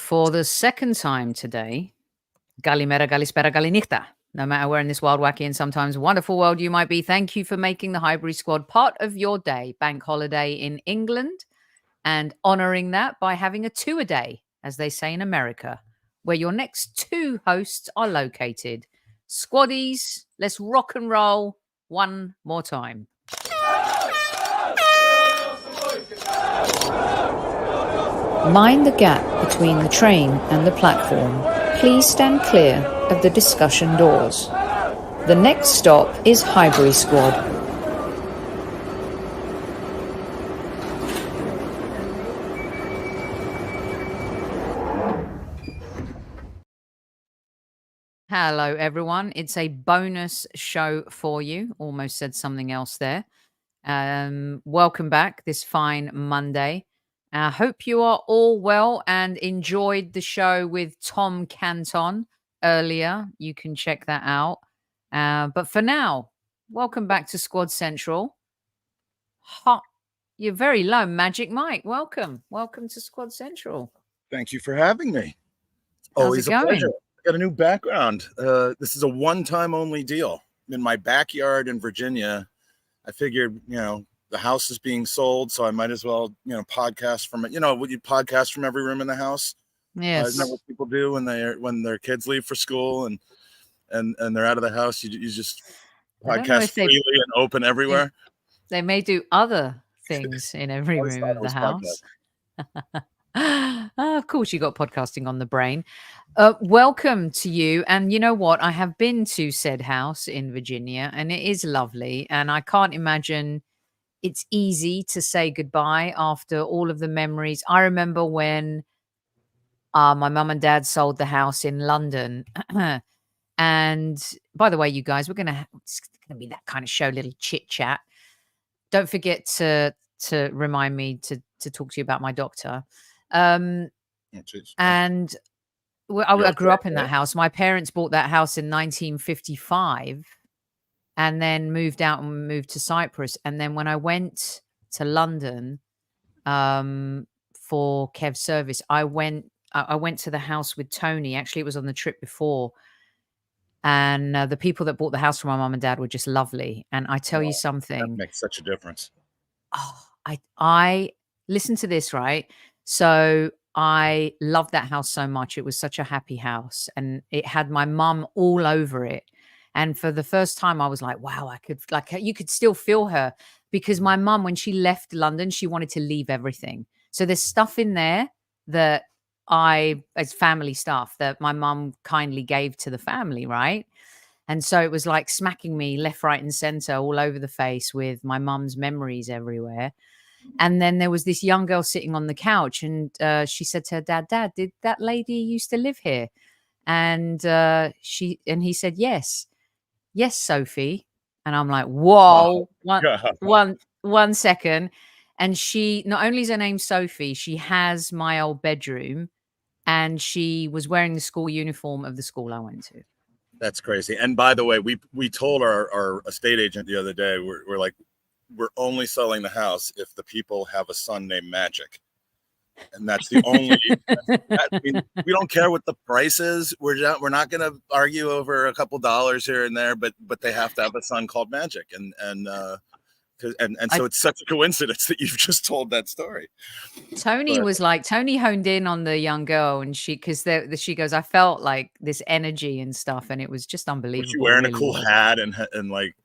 For the second time today, Galimera, Galispera, Galinichta. No matter where in this wild, wacky, and sometimes wonderful world you might be, thank you for making the Highbury Squad part of your day. Bank holiday in England, and honouring that by having a two-a-day, as they say in America, where your next two hosts are located. Squaddies, let's rock and roll one more time. Mind the gap between the train and the platform. Please stand clear of the discussion doors. The next stop is Highbury Squad. Hello, everyone. It's a bonus show for you. Almost said something else there. Welcome back this fine Monday. I hope you are all well and enjoyed the show with Tom Canton earlier. You can check that out. But for now, welcome back to Squad Central. You're very low, Magic Mike. Welcome. Welcome to Squad Central. Thank you for having me. How's Always it a going? pleasure. I got a new background. This is a one-time only deal. In my backyard in Virginia, I figured, the house is being sold, so I might as well, podcast from it. Would you podcast from every room in the house? Yes. Isn't that what people do when their kids leave for school and they're out of the house? You just podcast freely and open everywhere. They may do other things in every room of the house. Of course, you got podcasting on the brain. Welcome to you. And you know what? I have been to said house in Virginia, and it is lovely. And I can't imagine it's easy to say goodbye after all of the memories. I remember when my mum and dad sold the house in London. And by the way, you guys, it's going to be that kind of show, little chit chat. Don't forget to remind me to talk to you about my doctor. And I grew up in that house. My parents bought that house in 1955 and then moved out and moved to Cyprus. And then when I went to London for Kev's service, I went to the house with Tony. Actually, it was on the trip before. And the people that bought the house for my mum and dad were just lovely. And I tell you something. That makes such a difference. Oh, I listen to this, right? So I loved that house so much. It was such a happy house, and it had my mum all over it. And for the first time, I was like, wow, you could still feel her, because my mum, when she left London, she wanted to leave everything. So there's stuff in there that as family stuff that my mum kindly gave to the family, right? And so it was like smacking me left, right, and center all over the face with my mum's memories everywhere. And then there was this young girl sitting on the couch, and she said to her dad, did that lady used to live here? And he said, yes, Sophie. And I'm like, whoa, one second. And she, not only is her name Sophie, she has my old bedroom, and she was wearing the school uniform of the school I went to. That's crazy. And by the way, we told our estate agent the other day, we're like, we're only selling the house if the people have a son named Magic. And that's the only, we don't care what the price is. We're not going to argue over a couple dollars here and there, but they have to have a son called Magic. And so it's such a coincidence that you've just told that story. Tony honed in on the young girl, and she goes, I felt like this energy and stuff, and it was just unbelievable. Was she wearing a cool hat and like,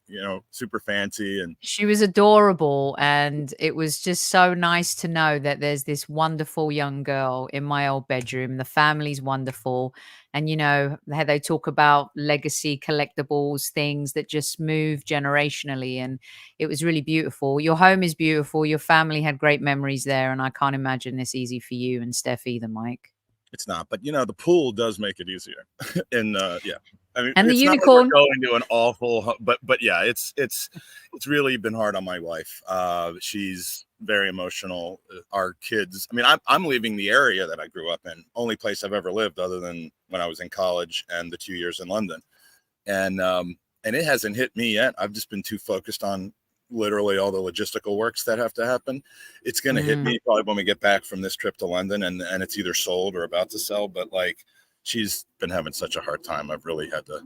super fancy? And she was adorable, and it was just so nice to know that there's this wonderful young girl in my old bedroom. The family's wonderful. And, they talk about legacy collectibles, things that just move generationally. And it was really beautiful. Your home is beautiful. Your family had great memories there. And I can't imagine this easy for you and Steph either, Mike. It's not. But, the pool does make it easier. And, yeah. I mean, and the it's unicorn not like we're going to an awful, but yeah, it's really been hard on my wife. She's very emotional. Our kids, I mean, I'm leaving the area that I grew up in, only place I've ever lived other than when I was in college and the 2 years in London. And it hasn't hit me yet. I've just been too focused on literally all the logistical works that have to happen. It's going to hit me probably when we get back from this trip to London, and it's either sold or about to sell. But like, she's been having such a hard time. I've really had to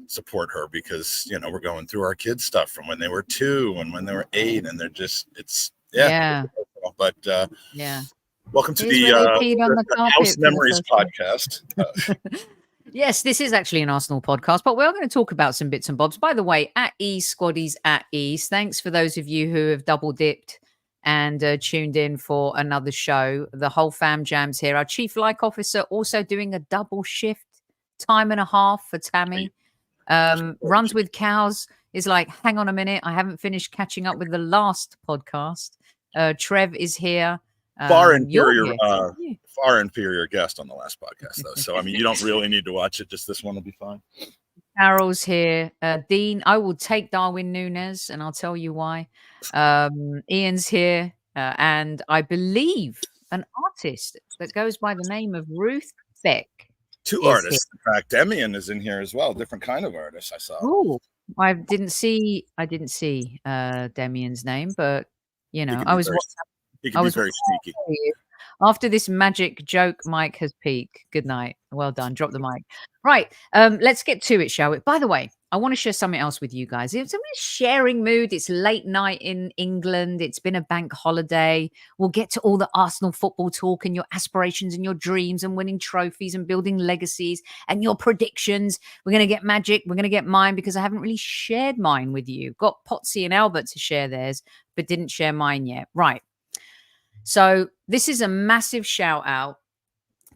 support her because, you know, we're going through our kids stuff from when they were 2 and when they were 8, and they're just, but welcome to the House Memories podcast. Yes, this is actually an Arsenal podcast, but we're going to talk about some bits and bobs. By the way, at ease, squaddies at ease. Thanks for those of you who have double dipped and tuned in for another show. The whole fam jam's here. Our chief like officer also doing a double shift, time and a half for Tammy. Runs with Cows is like, hang on a minute, I haven't finished catching up with the last podcast. Trev is here. Far inferior guest on the last podcast, though. So I mean, you don't really need to watch it. Just this one will be fine. Carol's here. Dean, I will take Darwin Núñez, and I'll tell you why. Ian's here, and I believe an artist that goes by the name of Ruth Beck. 2 artists, in fact. Demian is in here as well. Different kind of artist, I saw. Oh, I didn't see Demian's name, but you know, He can be very sneaky. After this magic joke, Mike has peaked. Good night. Well done. Drop the mic. Right. Let's get to it, shall we? By the way, I want to share something else with you guys. It's a sharing mood. It's late night in England. It's been a bank holiday. We'll get to all the Arsenal football talk and your aspirations and your dreams and winning trophies and building legacies and your predictions. We're going to get magic. We're going to get mine because I haven't really shared mine with you. Got Potsy and Albert to share theirs, but didn't share mine yet. Right. So this is a massive shout out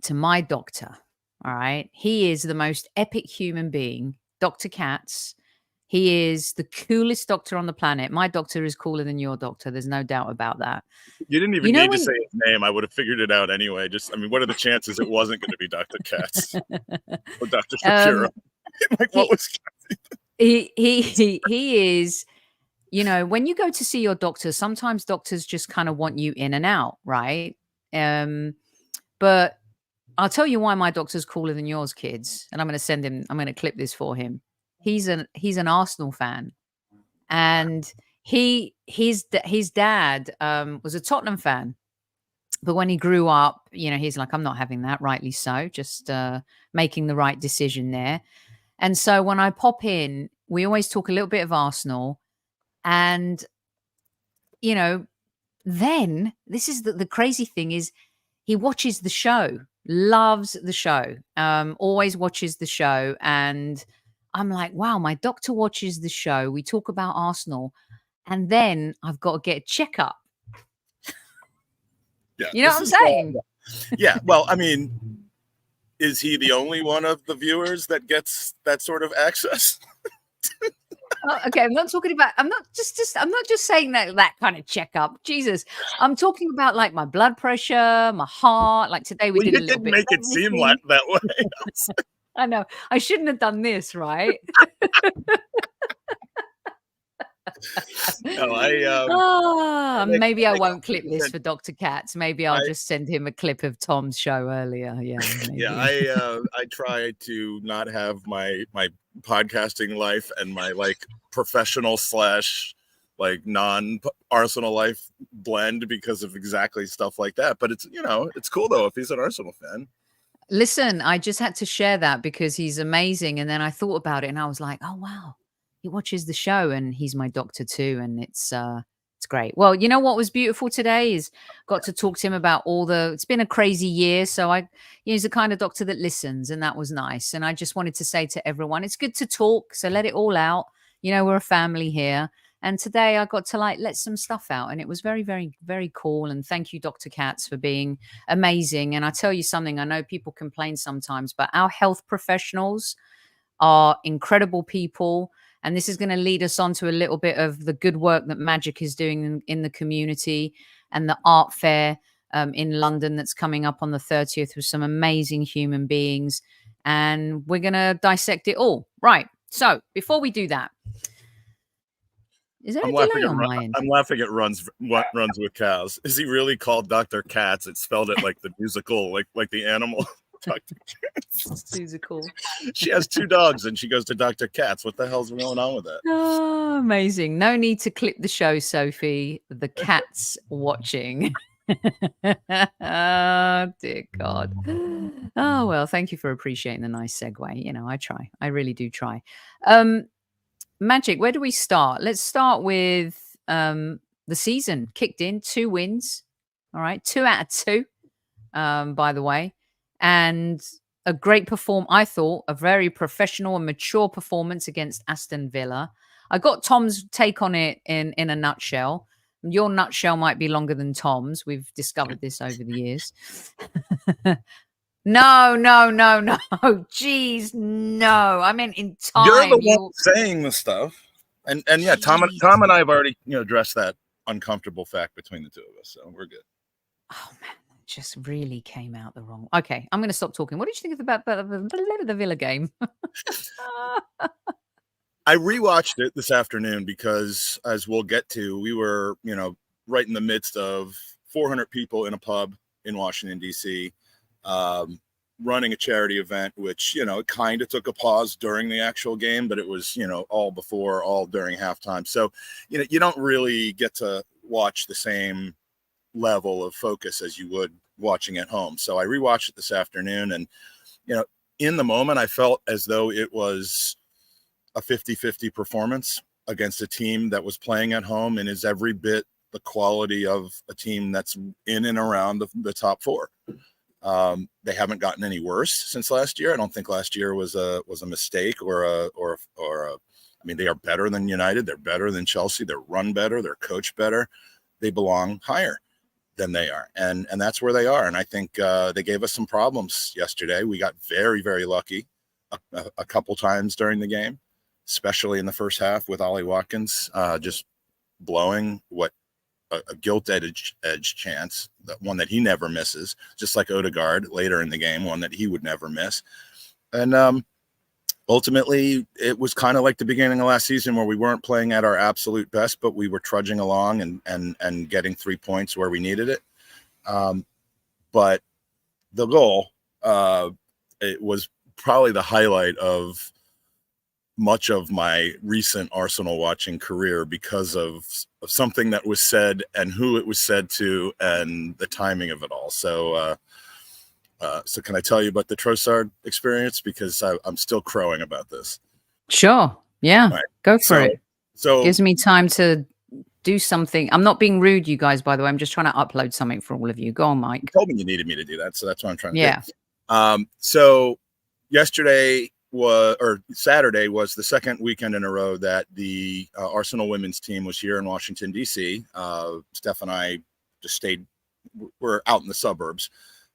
to my doctor. All right. He is the most epic human being, Dr. Katz. He is the coolest doctor on the planet. My doctor is cooler than your doctor. There's no doubt about that. You didn't even need to say his name. I would have figured it out anyway. What are the chances it wasn't going to be Dr. Katz or Dr. Shapiro? What was he is. You know, when you go to see your doctor, sometimes doctors just kind of want you in and out, right? But I'll tell you why my doctor's cooler than yours, kids. And I'm going to clip this for him. He's an Arsenal fan. And his dad was a Tottenham fan. But when he grew up, you know, he's like, I'm not having that, rightly so, just making the right decision there. And so when I pop in, we always talk a little bit of Arsenal. And, you know, then this is the crazy thing is he watches the show, loves the show, always watches the show. And I'm like, wow, my doctor watches the show. We talk about Arsenal. And then I've got to get a checkup. Yeah, you know what I'm saying? Yeah. Well, I mean, is he the only one of the viewers that gets that sort of access? Okay, I'm not just saying that kind of checkup. Jesus, I'm talking about like my blood pressure, my heart. Like today we did a little bit. Make it seem like that way. I know. I shouldn't have done this, right? No, maybe I won't clip this for Dr. Katz. Maybe I'll just send him a clip of Tom's show earlier. Yeah. Maybe. Yeah. I try to not have my podcasting life and my like professional / like non-Arsenal life blend because of exactly stuff like that. But it's, you know, it's cool though if he's an Arsenal fan. Listen, I just had to share that because he's amazing. And then I thought about it and I was like, oh wow, he watches the show and he's my doctor too. And it's great. Well, you know what was beautiful today is got to talk to him about it's been a crazy year. So he's the kind of doctor that listens and that was nice. And I just wanted to say to everyone, it's good to talk. So let it all out. You know, we're a family here. And today I got to like let some stuff out and it was very, very, very cool. And thank you, Dr. Katz, for being amazing. And I tell you something, I know people complain sometimes, but our health professionals are incredible people. And this is going to lead us on to a little bit of the good work that Magic is doing in the community and the art fair in London that's coming up on the 30th with some amazing human beings. And we're going to dissect it all. Right. So before we do that, is there a delay on my end? I'm laughing at runs with cows. Is he really called Dr. Katz? It spelled it like the musical, like the animal. Dr. Katz. Sue's cool. She has 2 dogs and she goes to Dr. Katz. What the hell's going on with that? Oh, amazing. No need to clip the show, Sophie. The cat's watching. Oh, dear God. Oh, well, thank you for appreciating the nice segue. You know, I try. I really do try. Magic, where do we start? Let's start with the season. Kicked in, 2 wins. All right, 2 out of 2, by the way. And a great I thought, a very professional and mature performance against Aston Villa. I got Tom's take on it in a nutshell. Your nutshell might be longer than Tom's. We've discovered this over the years. No. Jeez, no. I meant in time. You're the one saying the stuff. And yeah, Tom and I have already, addressed that uncomfortable fact between the 2 of us. So we're good. Oh, man. Just really came out the wrong. Okay, I'm going to stop talking. What did you think about the Villa game? I rewatched it this afternoon because, as we'll get to, we were, right in the midst of 400 people in a pub in Washington, D.C., running a charity event, which, it kind of took a pause during the actual game, but it was, all during halftime. So, you don't really get to watch the same level of focus as you would watching at home. So I rewatched it this afternoon, and in the moment I felt as though it was a 50-50 performance against a team that was playing at home and is every bit the quality of a team that's in and around the top 4. They haven't gotten any worse since last year. I don't think last year was a mistake or I mean, they are better than United, they're better than Chelsea, they're run better, they're coached better, they belong higher than they are, and that's where they are. And I think they gave us some problems yesterday. We got very, very lucky a couple times during the game, especially in the first half with Ollie Watkins just blowing what a gilt-edged chance, that one that he never misses, just like Odegaard later in the game, one that he would never miss. And ultimately, it was kind of like the beginning of last season where we weren't playing at our absolute best, but we were trudging along and getting 3 points where we needed it. But the goal, it was probably the highlight of much of my recent Arsenal watching career because of something that was said and who it was said to and the timing of it all. So can I tell you about the Trossard experience? Because I'm still crowing about this. Sure. Yeah. Right. Go for it. So gives me time to do something. I'm not being rude, you guys, by the way. I'm just trying to upload something for all of you. Go on, Mike. You told me you needed me to do that, so that's what I'm trying to do. So Saturday was the second weekend in a row that the Arsenal women's team was here in Washington, D.C. Steph and I just we're out in the suburbs.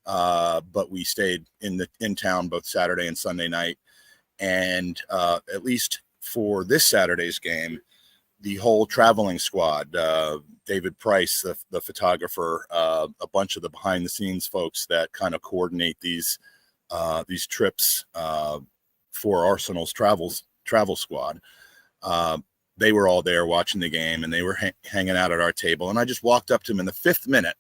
But we stayed in town both Saturday and Sunday night. And at least for this Saturday's game, the whole traveling squad, David Price, the photographer, a bunch of the behind the scenes folks that kind of coordinate these trips for Arsenal's travel squad. They were all there watching the game, and they were hanging out at our table. And I just walked up to them in the 5th minute,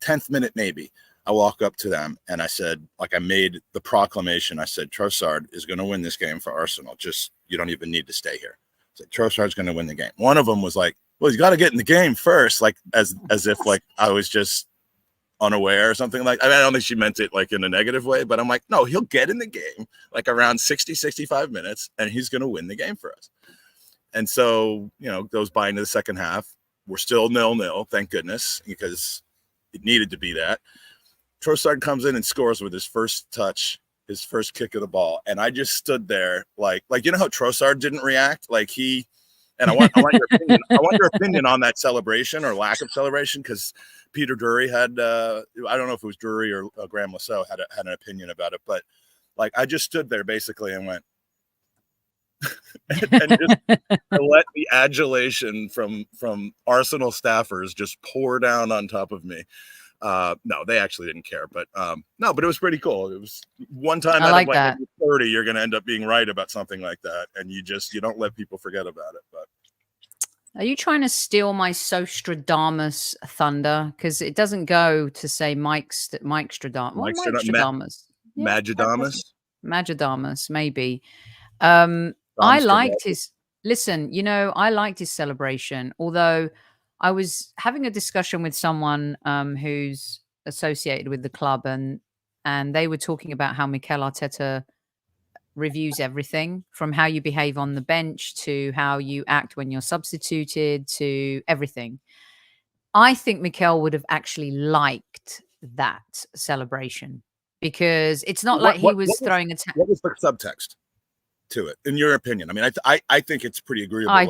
10th minute maybe. I walk up to them and I said, I made the proclamation. I said, Trossard is going to win this game for Arsenal. Just, you don't even need to stay here. I said, Trossard's going to win the game. One of them was like, well, he's got to get in the game first. Like, as if I was just unaware or something like, I don't think she meant it in a negative way, but I'm like, no, he'll get in the game around 60, 65 minutes and he's going to win the game for us. And so, goes by into the second half. We're still 0-0, thank goodness, because it needed to be that. Trossard comes in and scores with his first touch, his first kick of the ball. And I just stood there like how Trossard didn't react? And I want your opinion. I want your opinion on that celebration or lack of celebration, because Peter Drury had, I don't know if it was Drury or Graham Lasso had an opinion about it, but I just stood there basically and went, and just let the adulation from Arsenal staffers just pour down on top of me. No, they actually didn't care, but but it was pretty cool. It was one time out of 30, you're going to end up being right about something like that, and you don't let people forget about it. But are you trying to steal my Sostradamus thunder? Because it doesn't go to say Mike Stradamus. Mike Stradamus. Yeah, quite possible. Magadamus. Majordamus, maybe. I Domster liked Magic. his listen, I liked his celebration, although I was having a discussion with someone who's associated with the club, and they were talking about how Mikel Arteta reviews everything from how you behave on the bench to how you act when you're substituted to everything. I think Mikel would have actually liked that celebration because it's not like What he what was what was throwing a what was the subtext to it, in your opinion? I mean, I think it's pretty agreeable. What he,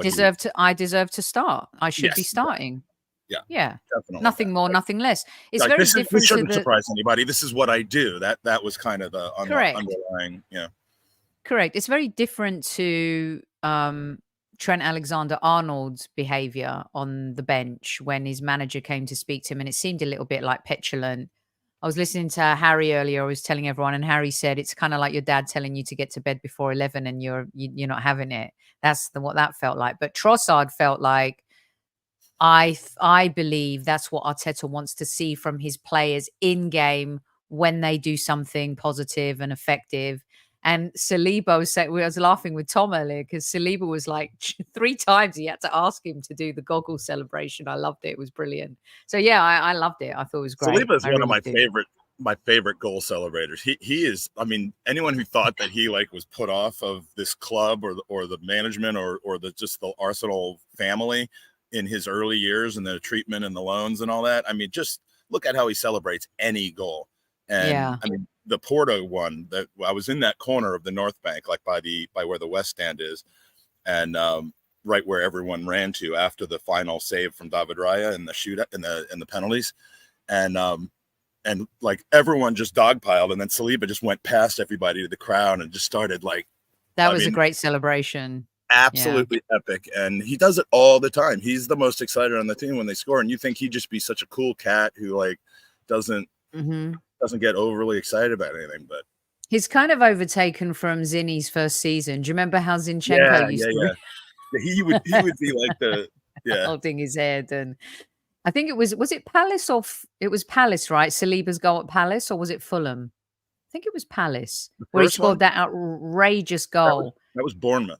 I deserve to start. I should be yes, starting. yeah, Yeah. definitely Nothing that. more, nothing less. It's Like very this different to shouldn't the surprise anybody. This is what I do. That was kind of the correct. underlying, yeah. Correct. It's very different to Trent Alexander-Arnold's behavior on the bench when his manager came to speak to him, and it seemed a little bit like petulant. I was listening to Harry earlier. I was telling everyone, and Harry said it's kind of like your dad telling you to get to bed before 11, and you're not having it. That's what that felt like. But Trossard felt like I believe that's what Arteta wants to see from his players in game when they do something positive and effective. And Saliba was saying, I was laughing with Tom earlier because Saliba was like 3 times he had to ask him to do the goggle celebration. I loved it. It was brilliant. So yeah, I loved it. I thought it was great. Saliba is I one of really do. my favorite goal celebrators. He is. I mean, anyone who thought that he like was put off of this club or the management or the just the Arsenal family in his early years and the treatment and the loans and all that. I mean, just look at how he celebrates any goal. And Yeah. I mean, the Porto one, that I was in that corner of the North Bank, like by where the West Stand is, and right where everyone ran to after the final save from David Raya and the shootout and the penalties, and like everyone just dogpiled, and then Saliba just went past everybody to the crowd and just started like, That I was a mean, great celebration. Yeah. absolutely epic. And he does it all the time. He's the most excited on the team when they score, and you think he'd just be such a cool cat who like doesn't Hmm. get overly excited about anything. But He's kind of overtaken from Zinni's first season. Do you remember how yeah, Zinchenko used yeah, to yeah. He would be like the, yeah. holding his head? And I think was it Palace or it was Palace, right? Saliba's goal at Palace, or was it Fulham? I think it was Palace The where he first scored one, that outrageous that was goal. Bournemouth.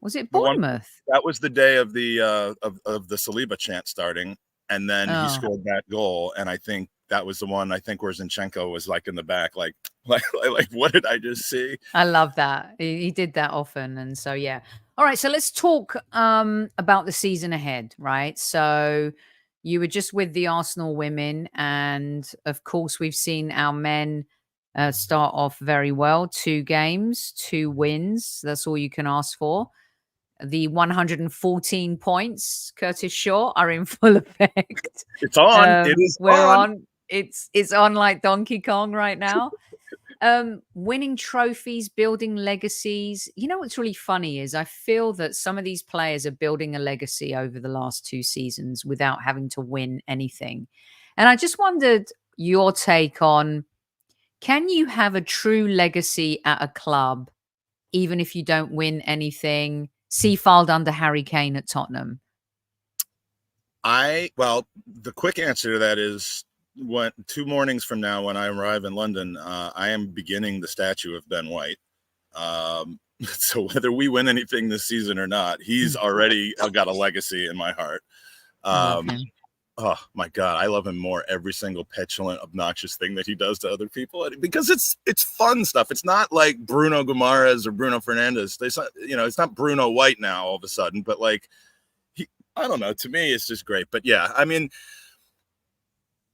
Was it The one Bournemouth? that was the day of the of the Saliba chant starting, and then he Oh, scored that goal. And I think that was the one, I think, where Zinchenko was like in the back, like what did I just see? I love that. He did that often. And so yeah. All right, so let's talk about the season ahead, right? So you were just with the Arsenal women, and of course we've seen our men start off very well. 2 games, 2 wins. That's all you can ask for. The 114 points, Curtis Shaw, are in full effect. It's on. It is We're on. on. It's on like Donkey Kong right now. Winning trophies, building legacies. You know what's really funny is I feel that some of these players are building a legacy over the last 2 seasons without having to win anything. And I just wondered your take on, can you have a true legacy at a club even if you don't win anything? See filed under Harry Kane at Tottenham. Well, the quick answer to that is, when 2 mornings from now, when I arrive in London, I am beginning the statue of Ben White. So whether we win anything this season or not, he's already got a legacy in my heart. I love him. Oh my God, I love him more every single petulant, obnoxious thing that he does to other people, because it's fun stuff. It's not like Bruno Guimaraes or Bruno Fernandes. It's not Bruno White now all of a sudden, but like I don't know. To me, it's just great. But yeah, I mean,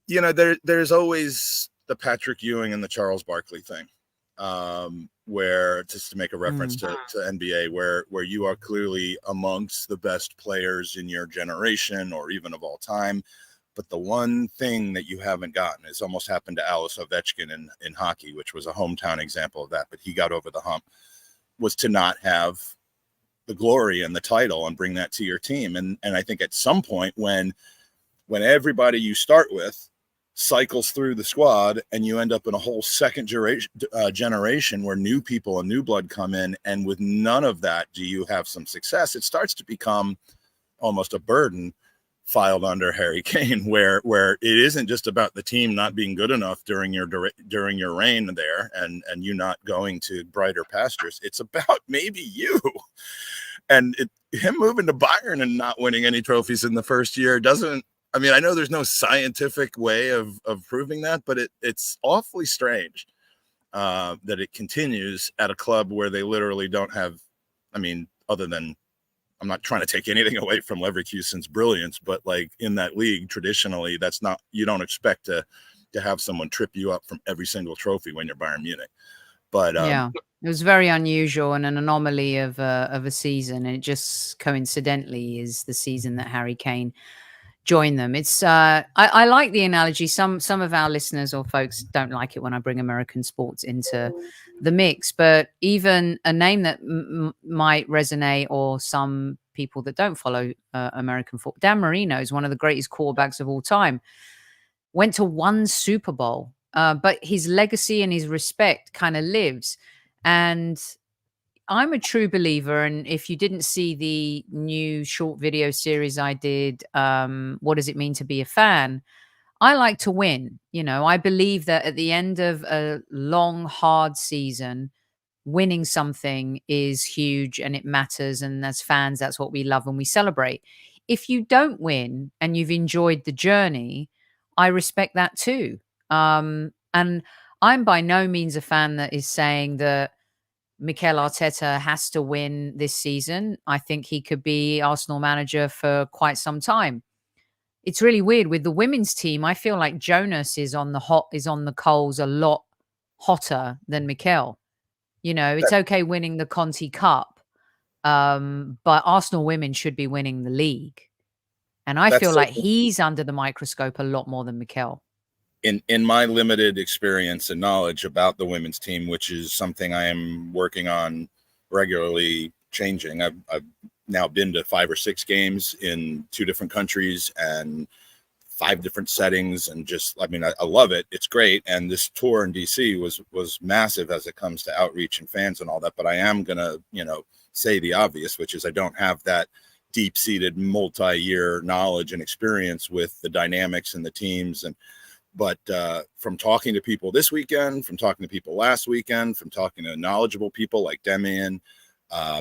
there's always the Patrick Ewing and the Charles Barkley thing, where, just to make a reference to NBA, where you are clearly amongst the best players in your generation or even of all time. But the one thing that you haven't gotten is almost happened to Alois Ovechkin in hockey, which was a hometown example of that. But he got over the hump, was to not have the glory and the title and bring that to your team. And I think at some point when everybody you start with cycles through the squad and you end up in a whole second generation where new people and new blood come in, and with none of that do you have some success, it starts to become almost a burden filed under Harry Kane, where it isn't just about the team not being good enough during your reign there, and you not going to brighter pastures. It's about maybe you, and him moving to Bayern and not winning any trophies in the first year doesn't. I mean, I know there's no scientific way of proving that, but it's awfully strange that it continues at a club where they literally don't have. I mean, other than, I'm not trying to take anything away from Leverkusen's brilliance, but like in that league, traditionally, that's not, you don't expect to have someone trip you up from every single trophy when you're Bayern Munich. But yeah, it was very unusual and an anomaly of a season, and it just coincidentally is the season that Harry Kane joined them. It's I like the analogy. Some of our listeners or folks don't like it when I bring American sports into the mix, but even a name that might resonate, or some people that don't follow American football, Dan Marino is one of the greatest quarterbacks of all time. Went to one Super Bowl, but his legacy and his respect kind of lives. And I'm a true believer, and if you didn't see the new short video series I did, what does it mean to be a fan? I like to win. You know, I believe that at the end of a long, hard season, winning something is huge and it matters. And as fans, that's what we love and we celebrate. If you don't win and you've enjoyed the journey, I respect that too. And I'm by no means a fan that is saying that Mikel Arteta has to win this season. I think he could be Arsenal manager for quite some time. It's really weird with the women's team. I feel like Jonas is on the coals a lot hotter than Mikel. You know, it's okay winning the Conti Cup, but Arsenal women should be winning the league. And I feel like he's under the microscope a lot more than Mikel. In my limited experience and knowledge about the women's team, which is something I am working on regularly changing. I've now been to 5 or 6 games in 2 different countries and 5 different settings, and just, I mean, I love it. It's great. And this tour in DC was massive as it comes to outreach and fans and all that. But I am gonna, say the obvious, which is I don't have that deep-seated multi-year knowledge and experience with the dynamics and the teams. But from talking to people this weekend, from talking to people last weekend, from talking to knowledgeable people like Demian,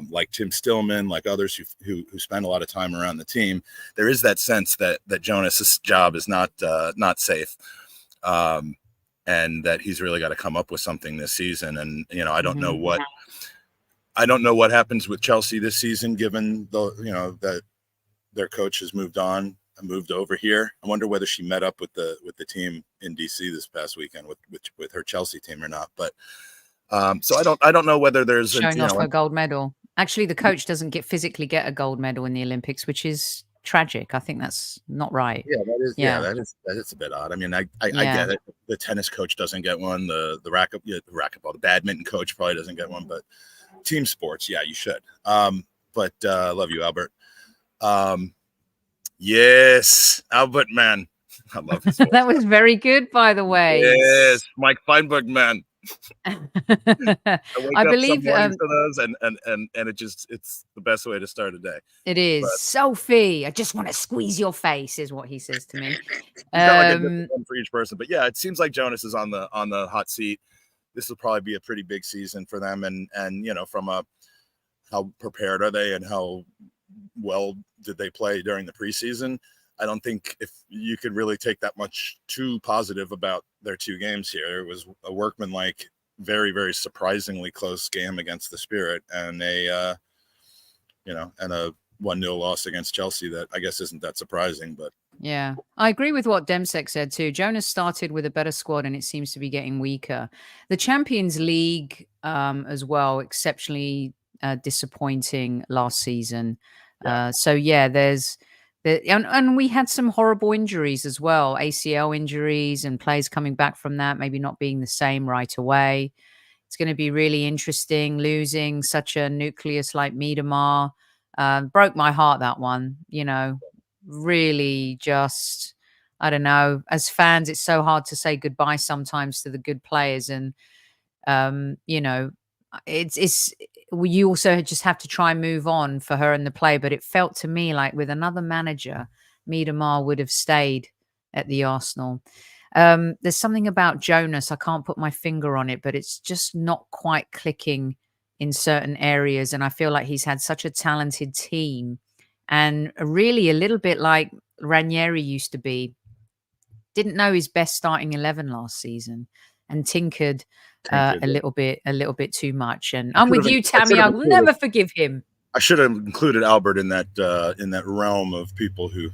like Tim Stillman, like others who spend a lot of time around the team, there is that sense that Jonas's job is not safe, and that he's really got to come up with something this season. And I don't know what happens with Chelsea this season, given that their coach has moved on. Moved over here. I wonder whether she met up with the team in DC this past weekend with her Chelsea team or not. But so I don't know whether there's showing off her gold medal. Actually, the coach doesn't physically get a gold medal in the Olympics, which is tragic. I think that's not right. Yeah, that is a bit odd. I mean, I get it. The tennis coach doesn't get one. The racquetball, the badminton coach probably doesn't get one. But team sports, yeah, you should. But love you, Albert. Yes, Albert, man. I love his voice. That was very good, by the way. Yes, Mike Feinberg, man. I believe to those, and it's the best way to start a day. It is. But Sophie, I just want to squeeze your face, is what he says to me. He's got like a different one for each person, but yeah, it seems like Jonas is on the hot seat. This will probably be a pretty big season for them, and from how prepared are they and how well did they play during the preseason? I don't think if you could really take that much too positive about their 2 games here. It was a workmanlike, very, very surprisingly close game against the Spirit, and a 1-0 loss against Chelsea that I guess isn't that surprising. But yeah, I agree with what Demsek said too. Jonas started with a better squad and it seems to be getting weaker. The Champions League as well, exceptionally disappointing last season. So yeah, and we had some horrible injuries as well, ACL injuries and players coming back from that, maybe not being the same right away. It's going to be really interesting losing such a nucleus like Miedemar. Broke my heart, that one, really just, I don't know. As fans, it's so hard to say goodbye sometimes to the good players. And, you also just have to try and move on for her and the play. But it felt to me like with another manager, Miedemar would have stayed at the Arsenal. There's something about Jonas. I can't put my finger on it, but it's just not quite clicking in certain areas. And I feel like he's had such a talented team, and really a little bit like Ranieri used to be. Didn't know his best starting 11 last season and tinkered a little bit too much. And I'm with you, Tammy. I will never forgive him. I should have included Albert in that realm of people who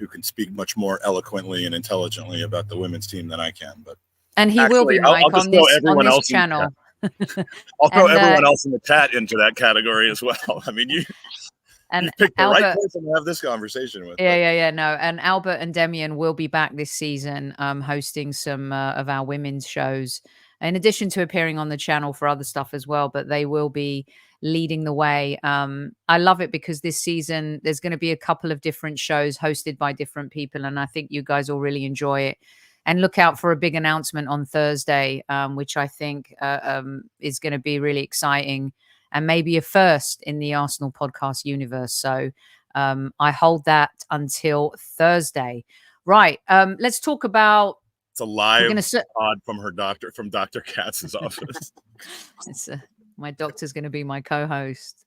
can speak much more eloquently and intelligently about the women's team than I can. But he will be, Mike, on this channel. I'll throw everyone else in the chat into that category as well. I mean, you picked the right person to have this conversation with. Yeah. No, and Albert and Demian will be back this season, hosting some of our women's shows, in addition to appearing on the channel for other stuff as well. But they will be leading the way. I love it because this season there's going to be a couple of different shows hosted by different people, and I think you guys will really enjoy it. And look out for a big announcement on Thursday, which I think is going to be really exciting and maybe a first in the Arsenal podcast universe. So I hold that until Thursday. Right. Let's talk about. It's a live pod from Dr. Katz's office. My doctor's going to be my co-host.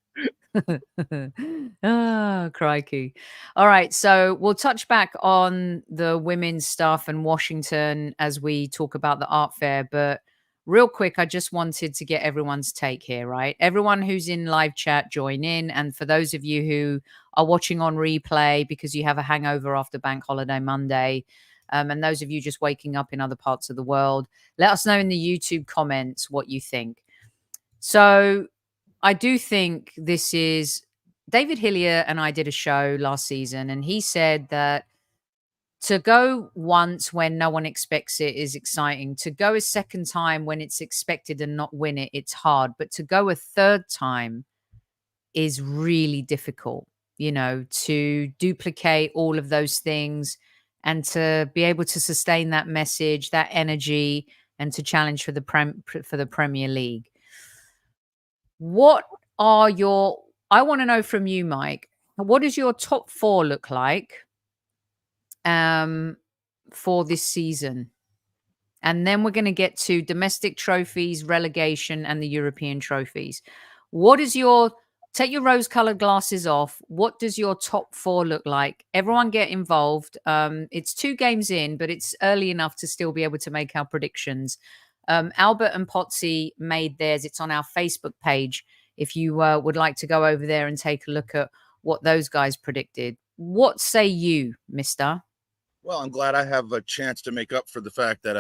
Oh, crikey. All right. So we'll touch back on the women's stuff and Washington as we talk about the art fair. But real quick, I just wanted to get everyone's take here, right? Everyone who's in live chat, join in. And for those of you who are watching on replay because you have a hangover after Bank Holiday Monday, and those of you just waking up in other parts of the world, let us know in the YouTube comments what you think. So I do think this is David Hillier, and I did a show last season, and he said that to go once when no one expects it is exciting. To go a second time when it's expected and not win it, it's hard. But to go a third time is really difficult, to duplicate all of those things and to be able to sustain that message, that energy, and to challenge for the Premier League. I want to know from you, Mike, what does your top 4 look like for this season? And then we're going to get to domestic trophies, relegation, and the European trophies. Take your rose-colored glasses off. What does your top 4 look like? Everyone get involved. It's 2 games in, but it's early enough to still be able to make our predictions. Albert and Potsy made theirs. It's on our Facebook page. If you would like to go over there and take a look at what those guys predicted. What say you, mister? Well, I'm glad I have a chance to make up for the fact that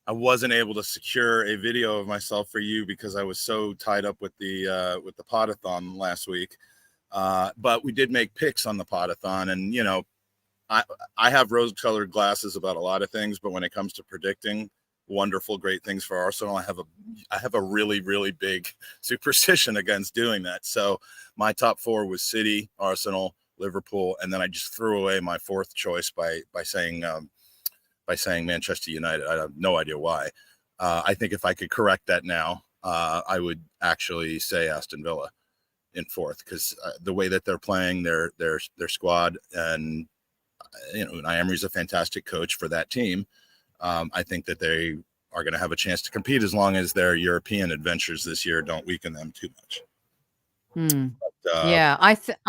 I wasn't able to secure a video of myself for you because I was so tied up with the podathon last week. But we did make picks on the podathon, and I have rose-colored glasses about a lot of things, but when it comes to predicting wonderful, great things for Arsenal, I have a really, really big superstition against doing that. So my top 4 was City, Arsenal, Liverpool, and then I just threw away my 4th choice by saying Manchester United. I have no idea why. I think if I could correct that now, I would actually say Aston Villa in 4th because the way that they're playing their squad, and Unai Emery's a fantastic coach for that team. I think that they are going to have a chance to compete as long as their European adventures this year don't weaken them too much. Yeah, I think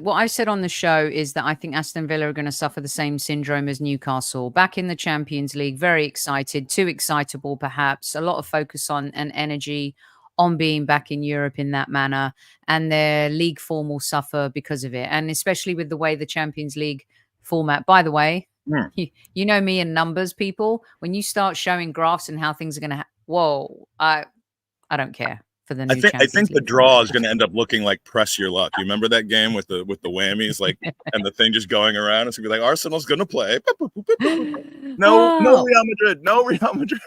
what I said on the show is that I think Aston Villa are going to suffer the same syndrome as Newcastle. Back in the Champions League, very excited, too excitable perhaps, a lot of focus on and energy on being back in Europe in that manner, and their league form will suffer because of it. And especially with the way the Champions League format, by the way, you know me and numbers, people, when you start showing graphs and how things are going to I don't care. I think the draw is going to end up looking like Press Your Luck. You remember that game with the whammies, and the thing just going around? It's going to be like Arsenal's going to play. No Real Madrid. No Real Madrid.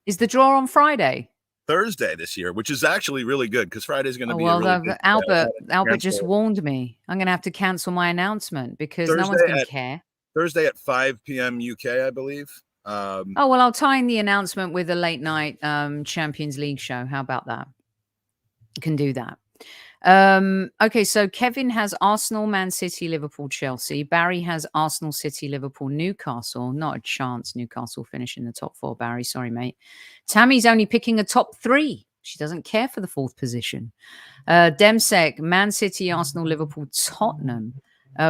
Is the draw on Friday? Thursday this year, which is actually really good because Friday's going to be. Albert just warned me. I'm going to have to cancel my announcement because no one's going to care. Thursday at 5 p.m. UK, I believe. I'll tie in the announcement with a late night Champions League show. How about that? Can do that. Okay, so Kevin has Arsenal, Man City, Liverpool, Chelsea. Barry has Arsenal, City, Liverpool, Newcastle. Not a chance Newcastle finish in the top 4, Barry. Sorry, mate. Tammy's only picking a top 3. She doesn't care for the 4th position. Demsek, Man City, Arsenal, Liverpool, Tottenham.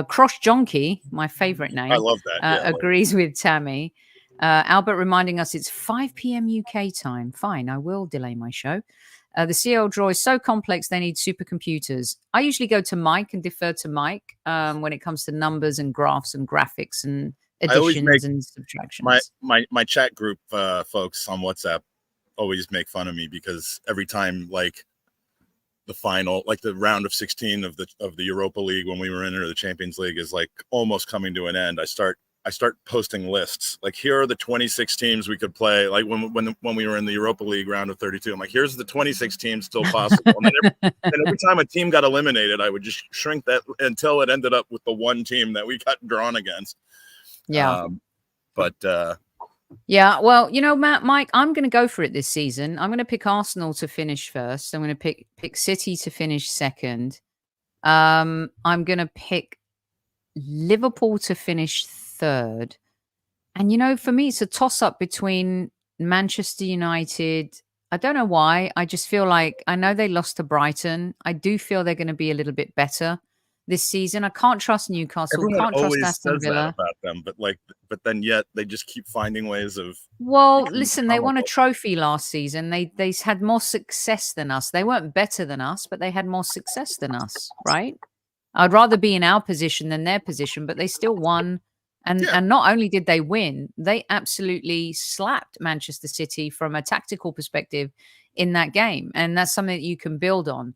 Cross Jonky, my favorite name. I love that. Yeah, agrees with Tammy. Albert reminding us it's 5 p.m. UK time. Fine, I will delay my show. The CL draw is so complex, they need supercomputers. I usually go to Mike and defer to Mike when it comes to numbers and graphs and graphics and additions and subtractions. My chat group folks on WhatsApp always make fun of me because every time, like, the final, like the round of 16 of the Europa League when we were in, or the Champions League is like almost coming to an end, I start posting lists. Like, here are the 26 teams we could play. Like when we were in the Europa League round of 32, I'm like, here's the 26 teams still possible. And every time a team got eliminated, I would just shrink that until it ended up with the one team that we got drawn against. Yeah. Yeah, well, you know, Mike, I'm going to go for it this season. I'm going to pick Arsenal to finish first. I'm going to pick City to finish second. I'm going to pick Liverpool to finish third. And, you know, for me, it's a toss-up between Manchester United. I don't know why. I just feel like, I know they lost to Brighton. I do feel they're going to be a little bit better this season. I can't trust Newcastle. Everyone Can't trust always Aston says Villa. that about them, but then yet they just keep finding ways of. Well, listen, they won a trophy last season. They had more success than us. They weren't better than us, but they had more success than us, right? I'd rather be in our position than their position, but they still won. And not only did they win, they absolutely slapped Manchester City from a tactical perspective in that game. And that's something that you can build on.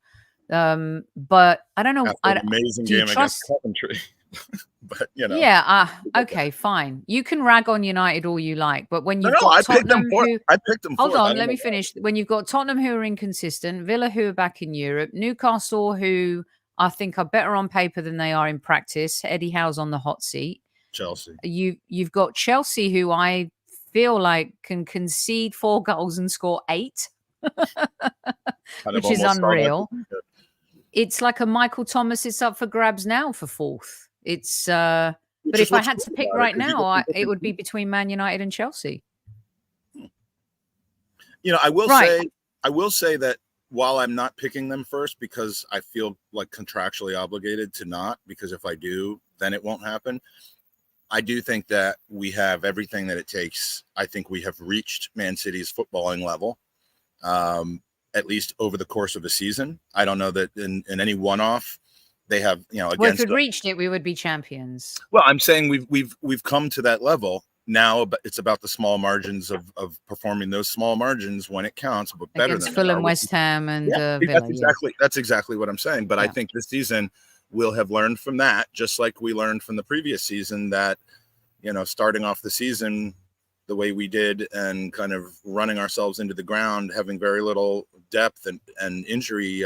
But I don't know. Amazing game against Coventry. But, you know. Yeah. Okay, fine. You can rag on United all you like, but when you've got I Tottenham I picked them. Hold on, let me finish. When you've got Tottenham who are inconsistent, Villa who are back in Europe, Newcastle who I think are better on paper than they are in practice. Eddie Howe's on the hot seat. Chelsea. You've got Chelsea who I feel like can concede 4 goals and score 8, which is unreal. It's like a Michael Thomas. It's up for grabs now for 4th. It's but if I had to pick right now, it would be between Man United and Chelsea. You know, I will say that while I'm not picking them first because I feel like contractually obligated to not, because if I do, then it won't happen. I do think that we have everything that it takes. I think we have reached Man City's footballing level. At least over the course of a season. I don't know that in any one-off they have, you know, against. Well, if we'd reached it, we would be champions. Well, I'm saying we've come to that level now, but it's about the small margins of performing those small margins when it counts, but better against than Fulham, West Ham, and Villa. That's exactly what I'm saying. But I think this season we'll have learned from that, just like we learned from the previous season that, you know, starting off the season the way we did and kind of running ourselves into the ground, having very little depth and injury,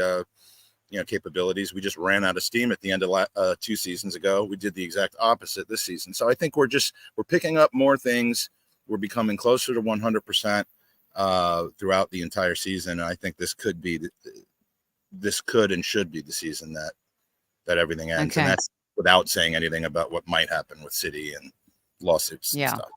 capabilities. We just ran out of steam at the end of 2 seasons ago. We did the exact opposite this season. So I think we're picking up more things. We're becoming closer to 100% throughout the entire season. And I think this could and should be the season that everything ends. Okay. And that's without saying anything about what might happen with City and lawsuits and stuff.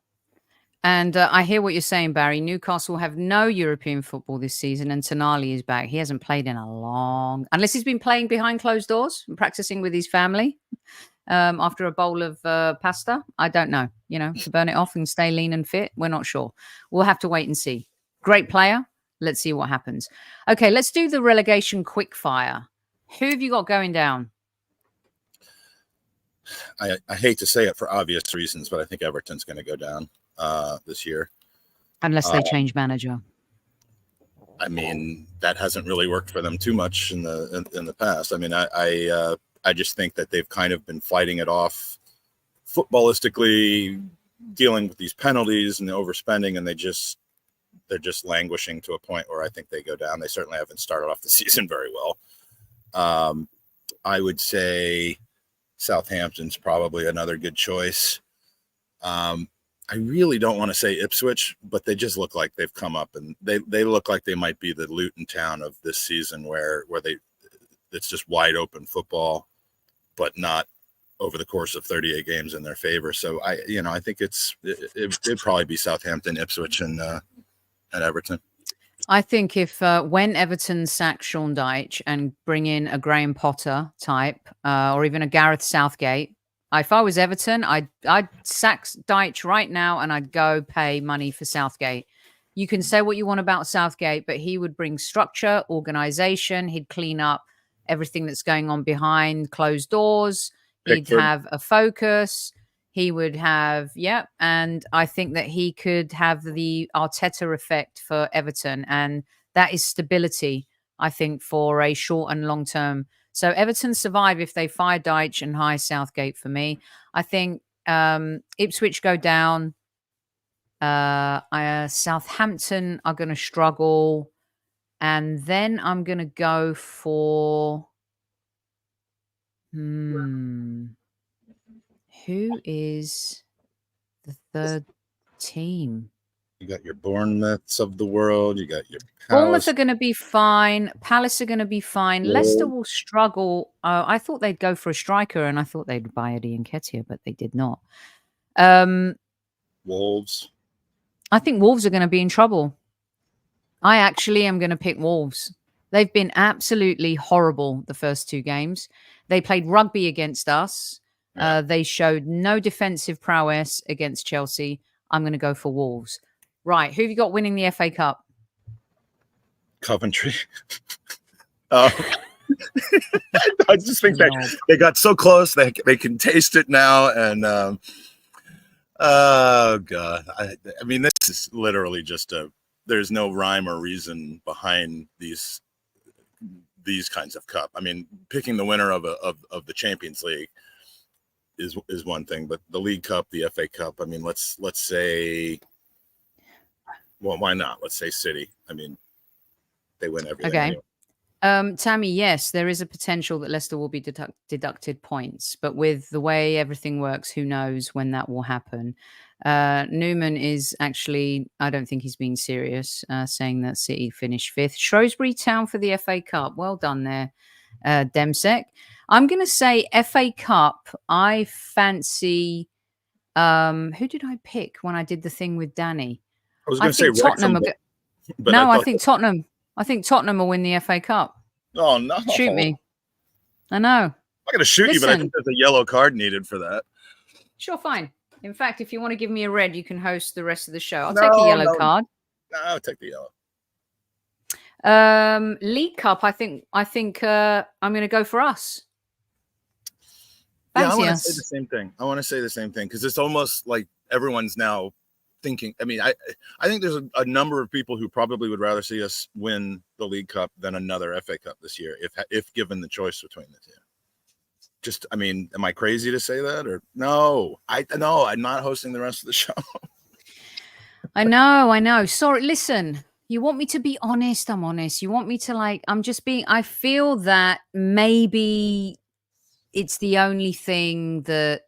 And I hear what you're saying, Barry. Newcastle have no European football this season, and Tonali is back. He hasn't played in a long, unless he's been playing behind closed doors and practicing with his family after a bowl of pasta. I don't know, to burn it off and stay lean and fit. We're not sure. We'll have to wait and see. Great player. Let's see what happens. Okay, let's do the relegation quick fire. Who have you got going down? I hate to say it for obvious reasons, but I think Everton's going to go down this year, unless they change manager. I mean, that hasn't really worked for them too much in the past. I mean, I just think that they've kind of been fighting it off footballistically, dealing with these penalties and the overspending, and they're just languishing to a point where I think they go down. They certainly haven't started off the season very well. I would say Southampton's probably another good choice. I really don't want to say Ipswich, but they just look like they've come up, and they look like they might be the Luton town of this season, where it's just wide open football, but not over the course of 38 games in their favor. So I think it'd probably be Southampton, Ipswich, and Everton. I think if when Everton sack Sean Dyche and bring in a Graham Potter type or even a Gareth Southgate, if I was Everton, I'd sack Dyche right now and I'd go pay money for Southgate. You can say what you want about Southgate, but he would bring structure, organization. He'd clean up everything that's going on behind closed doors. He'd have a focus. He would have, and I think that he could have the Arteta effect for Everton, and that is stability, I think, for a short and long term. So Everton survive if they fire Dyche and hire Southgate for me. I think Ipswich go down. Southampton are going to struggle. And then I'm going to go for... Who is the third team? You got your Bournemouths of the world. You got your Bournemouth are going to be fine. Palace are going to be fine. Wolves. Leicester will struggle. I thought they'd go for a striker, and I thought they'd buy Eddie Nketiah, but they did not. Wolves. I think Wolves are going to be in trouble. I actually am going to pick Wolves. They've been absolutely horrible the first two games. They played rugby against us. Yeah. They showed no defensive prowess against Chelsea. I'm going to go for Wolves. Right. Who have you got winning the FA Cup? Coventry. I just think that they got so close. They can taste it now. And oh, God. I mean, this is literally just there's no rhyme or reason behind these kinds of cup. I mean, picking the winner of the Champions League is one thing, but the League Cup, the FA Cup, I mean, let's say, well, why not? Let's say City. I mean, they win everything. Okay. Anyway. Tammy, yes, there is a potential that Leicester will be deducted points, but with the way everything works, who knows when that will happen. Newman is actually, I don't think he's being serious, saying that City finished 5th. Shrewsbury Town for the FA Cup. Well done there, Demsek. I'm going to say FA Cup. I fancy, who did I pick when I did the thing with Danny? I was going to say Tottenham. I think Tottenham. I think Tottenham will win the FA Cup. Oh, no. Shoot me. I know. I'm not going to shoot you, but I think there's a yellow card needed for that. Sure, fine. In fact, if you want to give me a red, you can host the rest of the show. I'll take a yellow card. No, I'll take the yellow. League Cup, I think I'm going to go for us. Fancy I want to say the same thing. I want to say the same thing because it's almost like everyone's now thinking. I mean, I think there's a number of people who probably would rather see us win the League Cup than another FA Cup this year, if given the choice between the two. Just, I mean, am I crazy to say that or no? I'm not hosting the rest of the show. I know. Sorry, listen. You want me to be honest? I'm honest. You want me to I feel that maybe it's the only thing that,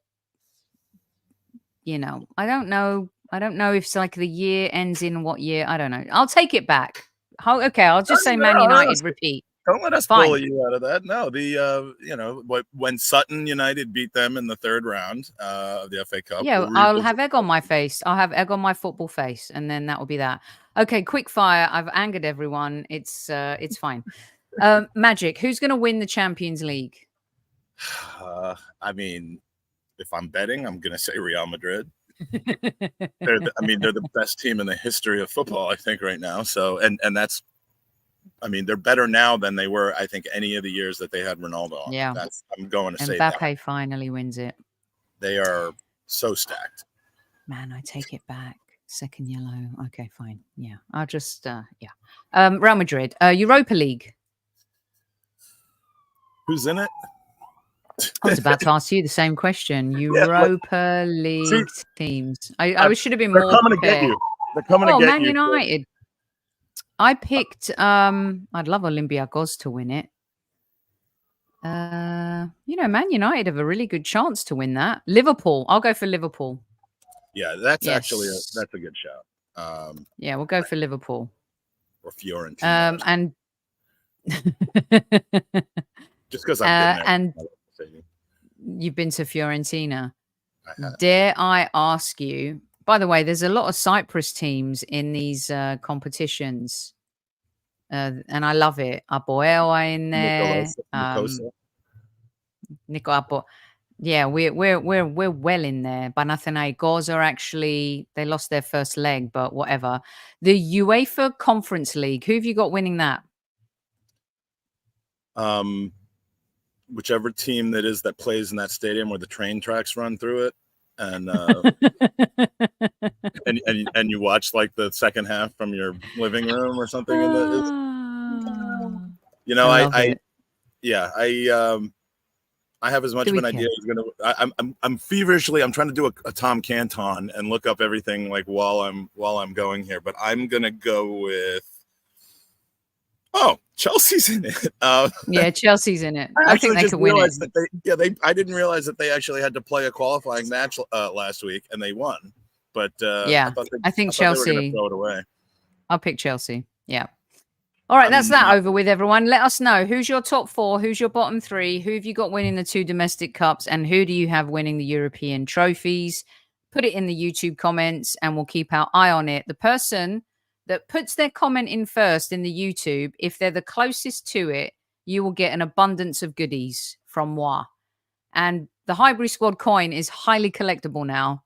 I don't know. I don't know if it's like the year ends in what year. I don't know. I'll take it back. Okay, I'll just say Man United repeat. Don't let us bully you out of that. No, when Sutton United beat them in the 3rd round of the FA Cup. Yeah, I'll have egg on my face. I'll have egg on my football face, and then that will be that. Okay, quick fire. I've angered everyone. It's fine. Magic. Who's going to win the Champions League? I mean, if I'm betting, I'm going to say Real Madrid. They're the best team in the history of football, I think, right now. So, and that's. I mean, they're better now than they were, I think, any of the years that they had Ronaldo on. Yeah. I'm going to say that. Mbappe finally wins it. They are so stacked. Man, I take it back. 2nd yellow. Okay, fine. Yeah. I'll just, Real Madrid. Europa League. Who's in it? I was about to ask you the same question. Europa League teams. I should have been more coming to get you. They're coming to get Man you. Man United. I picked, I'd love Olympiacos to win it. Man United have a really good chance to win that. Liverpool. I'll go for Liverpool. Yeah, that's actually that's a good shout. Yeah, we'll go for Liverpool. Or Fiorentina. And Just because I've been there. And you've been to Fiorentina. I have. Dare I ask you, by the way, there's a lot of Cyprus teams in these competitions. And I love it. Aboel in there. Nico. Yeah, we're well in there. Panathinaikos are actually, they lost their first leg, but whatever. The UEFA Conference League, who have you got winning that? Whichever team that is that plays in that stadium where the train tracks run through it, and and you watch like the second half from your living room or something. You know, I have as much of an idea as I'm feverishly. I'm trying to do a Tom Canton and look up everything like while I'm going here, but I'm gonna go with. Oh, Chelsea's in it. Yeah, Chelsea's in it. I think they could win it. I didn't realize that they actually had to play a qualifying match last week, and they won. But yeah, I think Chelsea. They were gonna throw it away. I'll pick Chelsea. Yeah. All right, that's that over with, everyone. Let us know who's your top 4, who's your bottom 3, who have you got winning the 2 domestic cups, and who do you have winning the European trophies? Put it in the YouTube comments, and we'll keep our eye on it. The person that puts their comment in first in the YouTube, if they're the closest to it, you will get an abundance of goodies from moi. And the Highbury Squad coin is highly collectible now,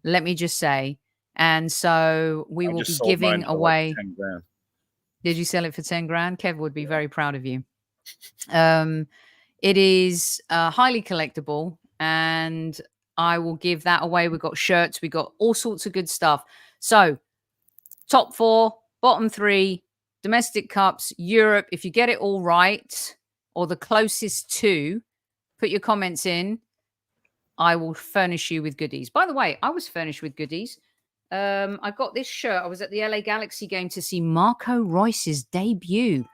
let me just say. And so we will be giving away. Like 10 grand. Did you sell it for 10 grand? Kev would be very proud of you. It is highly collectible, and I will give that away. We've got shirts. We got all sorts of good stuff. So top 4, bottom 3, domestic cups, Europe. If you get it all right, or the closest to, put your comments in. I will furnish you with goodies. By the way, I was furnished with goodies. I got this shirt. I was at the LA Galaxy game to see Marco Reus's debut.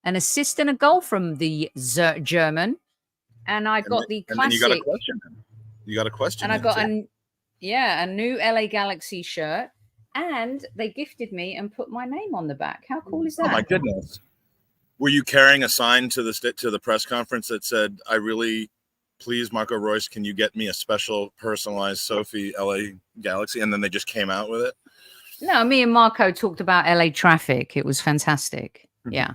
An assist and a goal from the German. And I got the classic. And you got a question. You got a question. And I got a new LA Galaxy shirt. And they gifted me and put my name on the back. How cool is that? Oh my goodness. Were you carrying a sign to the press conference that said, please, Marco Reus, can you get me a special personalized Sophie LA Galaxy? And then they just came out with it? No, me and Marco talked about LA traffic. It was fantastic. Mm-hmm. Yeah.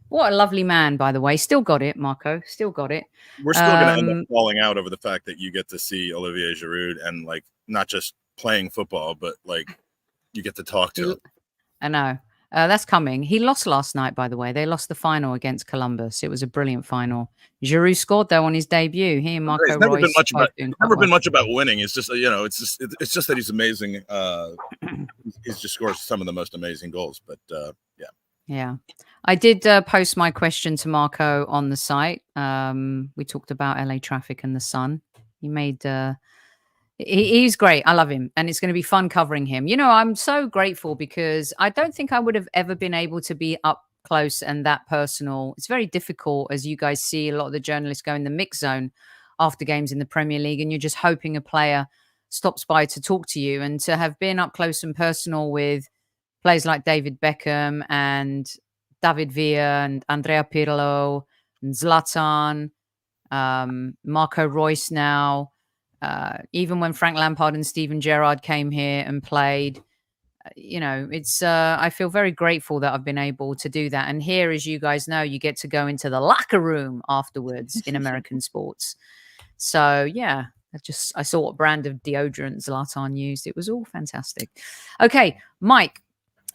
What a lovely man, by the way. Still got it, Marco. Still got it. We're still going to end up falling out over the fact that you get to see Olivier Giroud and like not just playing football, but like you get to talk to him. I know. That's coming. He lost last night, by the way. They lost the final against Columbus. It was a brilliant final. Giroud scored though on his debut. He and Marco Reus. Never been much about winning. It's just it's just that he's amazing. He's just scored some of the most amazing goals. But yeah. I did post my question to Marco on the site. We talked about LA traffic and the sun. He made. He's great. I love him. And it's going to be fun covering him. You know, I'm so grateful because I don't think I would have ever been able to be up close and that personal. It's very difficult, as you guys see, a lot of the journalists go in the mix zone after games in the Premier League, and you're just hoping a player stops by to talk to you. And to have been up close and personal with players like David Beckham and David Villa and Andrea Pirlo and Zlatan, Marco Reus now, even when Frank Lampard and Steven Gerrard came here and played, you know, it's I feel very grateful that I've been able to do that. And here, as you guys know, you get to go into the locker room afterwards in American sports. So yeah, I saw what brand of deodorant Zlatan used. It was all fantastic. Okay, Mike.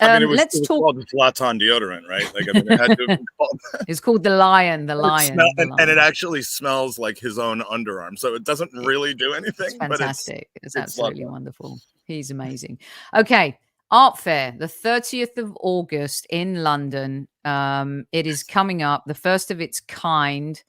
Let's talk. Called Zlatan deodorant, right? Like, I mean, it had to be called. It's called the Lion. The Lion. And it actually smells like his own underarm, so it doesn't really do anything. It's fantastic. But it's absolutely wonderful. He's amazing. Okay, Art Fair, the 30th of August in London. It is coming up, the first of its kind,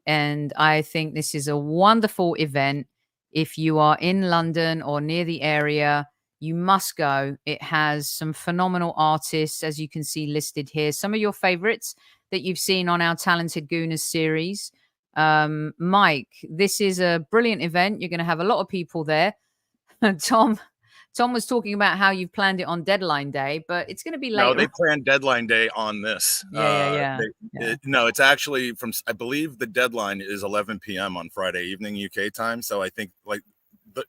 and I think this is a wonderful event. If you are in London or near the area, you must go. It has some phenomenal artists, as you can see listed here. Some of your favorites that you've seen on our Talented Gooners series. Mike, this is a brilliant event. You're going to have a lot of people there. Tom Tom was talking about how you've planned it on deadline day, but it's going to be No, later. they planned deadline day on this. Yeah. No, it's actually from, I believe the deadline is 11 p.m. on Friday evening UK time. So I think like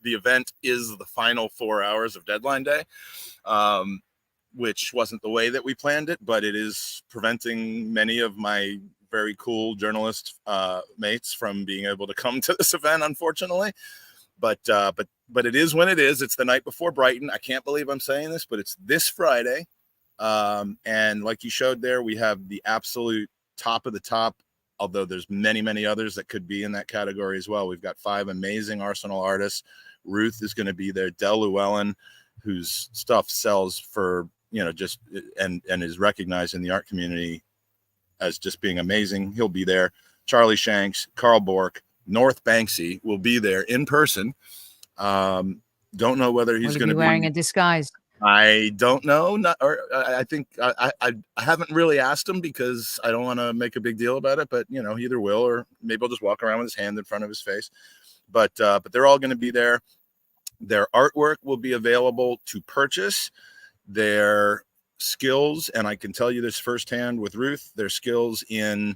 the event is the final 4 hours of deadline day, which wasn't the way that we planned it, but it is preventing many of my very cool journalist mates from being able to come to this event, unfortunately. But it is when it is. It's the night before Brighton. I can't believe I'm saying this, but it's this Friday. And like you showed there, we have the absolute top of the top, although there's many, many others that could be in that category as well. We've got 5 amazing Arsenal artists. Ruth is going to be there. Del Llewellyn, whose stuff sells for, just and is recognized in the art community as just being amazing. He'll be there. Charlie Shanks, Carl Bork, North Banksy will be there in person. Don't know whether he's going to be wearing a disguise. I don't know. I think I haven't really asked him because I don't want to make a big deal about it. But he either will, or maybe I'll just walk around with his hand in front of his face. But they're all going to be there. Their artwork will be available to purchase. Their skills, and I can tell you this firsthand with Ruth, their skills in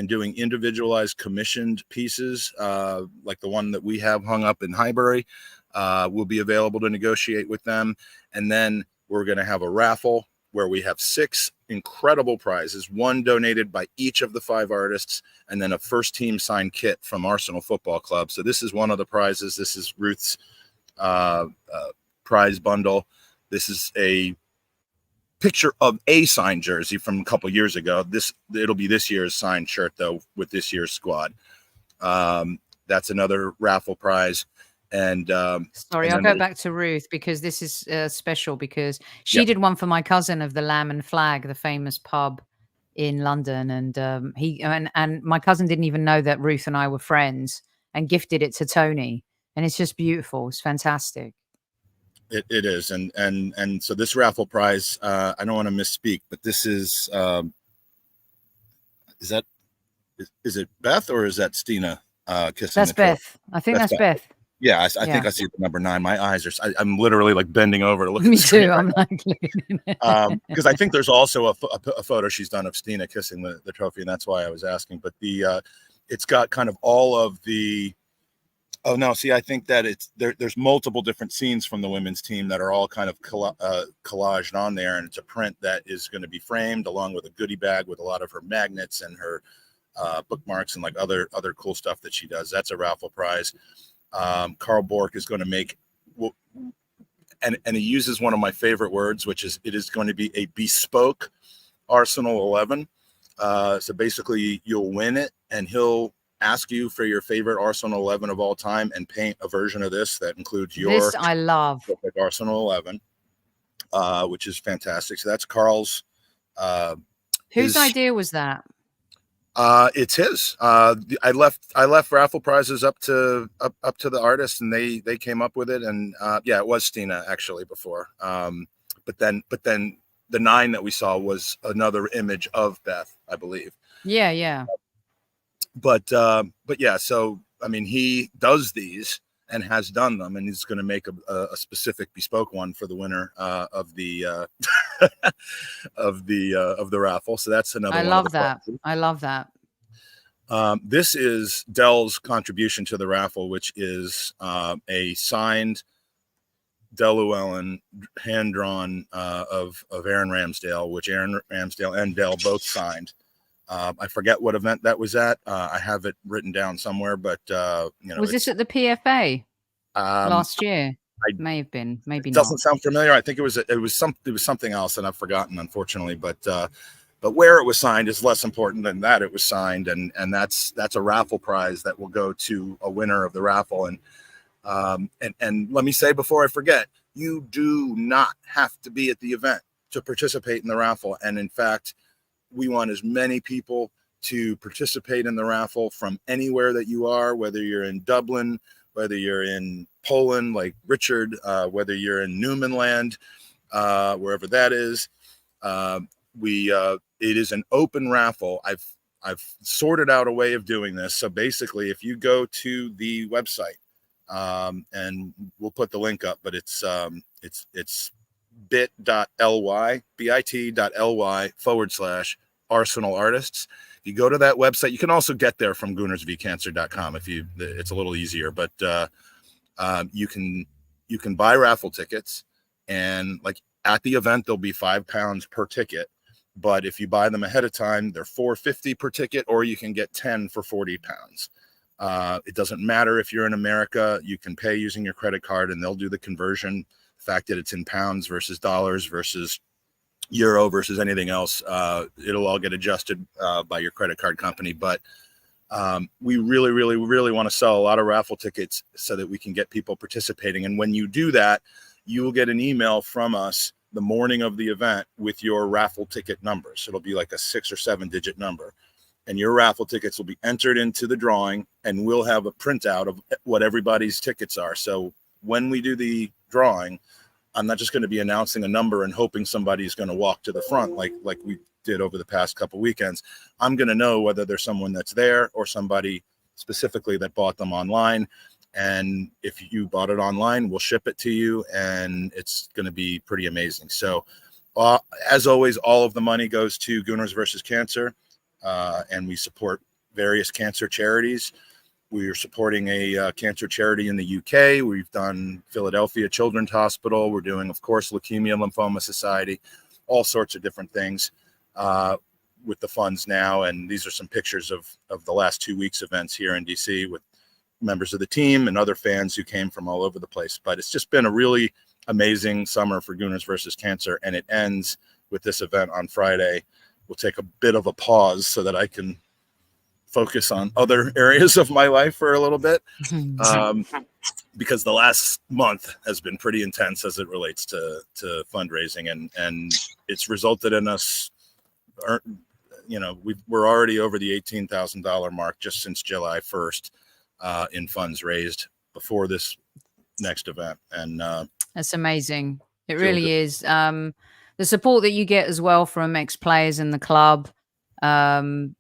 doing individualized commissioned pieces, like the one that we have hung up in Highbury, will be available to negotiate with them. And then we're going to have a raffle where we have 6 incredible prizes, 1 donated by each of the 5 artists, and then a first team signed kit from Arsenal Football Club. So this is one of the prizes. This is Ruth's prize bundle. This is a picture of a signed jersey from a couple years ago. It'll be this year's signed shirt though, with this year's squad. That's another raffle prize. And sorry, I'll go back to Ruth because this is special because she did one for my cousin of the Lamb and Flag, the famous pub in London, and he and my cousin didn't even know that Ruth and I were friends and gifted it to Tony, and it's just beautiful. It's fantastic. It is, and so this raffle prize, I don't want to misspeak, but this is it Beth or is that Stina kissing? That's Beth. I think that's Beth. Yeah, I think I see the number 9. My eyes are. I'm literally like bending over to look. Me too. I'm like, because I think there's also a photo she's done of Stina kissing the trophy, and that's why I was asking. But it's got kind of all of the. Oh no! See, I think that there's multiple different scenes from the women's team that are all kind of collaged on there, and it's a print that is going to be framed along with a goodie bag with a lot of her magnets and her bookmarks and like other cool stuff that she does. That's a raffle prize. Carl Bork is going to make, and he uses one of my favorite words, which is it is going to be a bespoke Arsenal 11. So basically, you'll win it, and he'll ask you for your favorite Arsenal 11 of all time and paint a version of this that includes your this I love Arsenal 11, which is fantastic. So that's Carl's. Whose idea was that? It's his. I left raffle prizes up to the artist, and they came up with it. And yeah, it was Stina actually before. But then the 9 that we saw was another image of Beth, I believe. Yeah. But yeah, so I mean, he does these and has done them, and he's going to make a specific bespoke one for the winner of the of the raffle. So that's another. I love that. I love that. This is Dell's contribution to the raffle, which is a signed Del Llewellyn hand drawn of Aaron Ramsdale, which Aaron Ramsdale and Dell both signed. I forget what event that was at. I have it written down somewhere, but was this at the PFA last year? May have been, maybe not. Doesn't sound familiar. I think it was something else, and I've forgotten, unfortunately. But where it was signed is less important than that it was signed, and that's a raffle prize that will go to a winner of the raffle. And let me say before I forget, you do not have to be at the event to participate in the raffle, and in fact, we want as many people to participate in the raffle from anywhere that you are, whether you're in Dublin, whether you're in Poland, like Richard, whether you're in Newmanland, wherever that is. It is an open raffle. I've sorted out a way of doing this. So basically, if you go to the website And we'll put the link up, but it's bit.ly/Arsenal Artists. If you go to that website, you can also get there from goonersvcancer.com it's a little easier, but you can buy raffle tickets, and like at the event there'll be £5 per ticket, but if you buy them ahead of time, they're $4.50 per ticket, or you can get 10 for £40. It doesn't matter if you're in America, you can pay using your credit card and they'll do the conversion. The fact that it's in pounds versus dollars versus euro versus anything else, it'll all get adjusted by your credit card company. But we really want to sell a lot of raffle tickets so that we can get people participating. And when you do that, you will get an email from us the morning of the event with your raffle ticket numbers. It'll be like a 6 or 7 digit number, and your raffle tickets will be entered into the drawing, and we'll have a printout of what everybody's tickets are. So when we do the drawing, I'm not just going to be announcing a number and hoping somebody's going to walk to the front like we did over the past couple weekends. I'm going to know whether there's someone that's there or somebody specifically that bought them online. And if you bought it online, we'll ship it to you, and it's going to be pretty amazing. So as always, all of the money goes to Gooners versus Cancer, and we support various cancer charities. We are supporting a cancer charity in the UK. We've done Philadelphia Children's Hospital. We're doing, of course, Leukemia Lymphoma Society, all sorts of different things with the funds now. And these are some pictures of the last 2 weeks events here in DC with members of the team and other fans who came from all over the place. But it's just been a really amazing summer for Gooners versus Cancer, and it ends with this event on Friday. We'll take a bit of a pause so that I can focus on other areas of my life for a little bit, because the last month has been pretty intense as it relates to fundraising, and it's resulted in us, we're already over the $18,000 mark just since July 1st in funds raised before this next event. And that's amazing. It really is. The support that you get as well from ex-players in the club,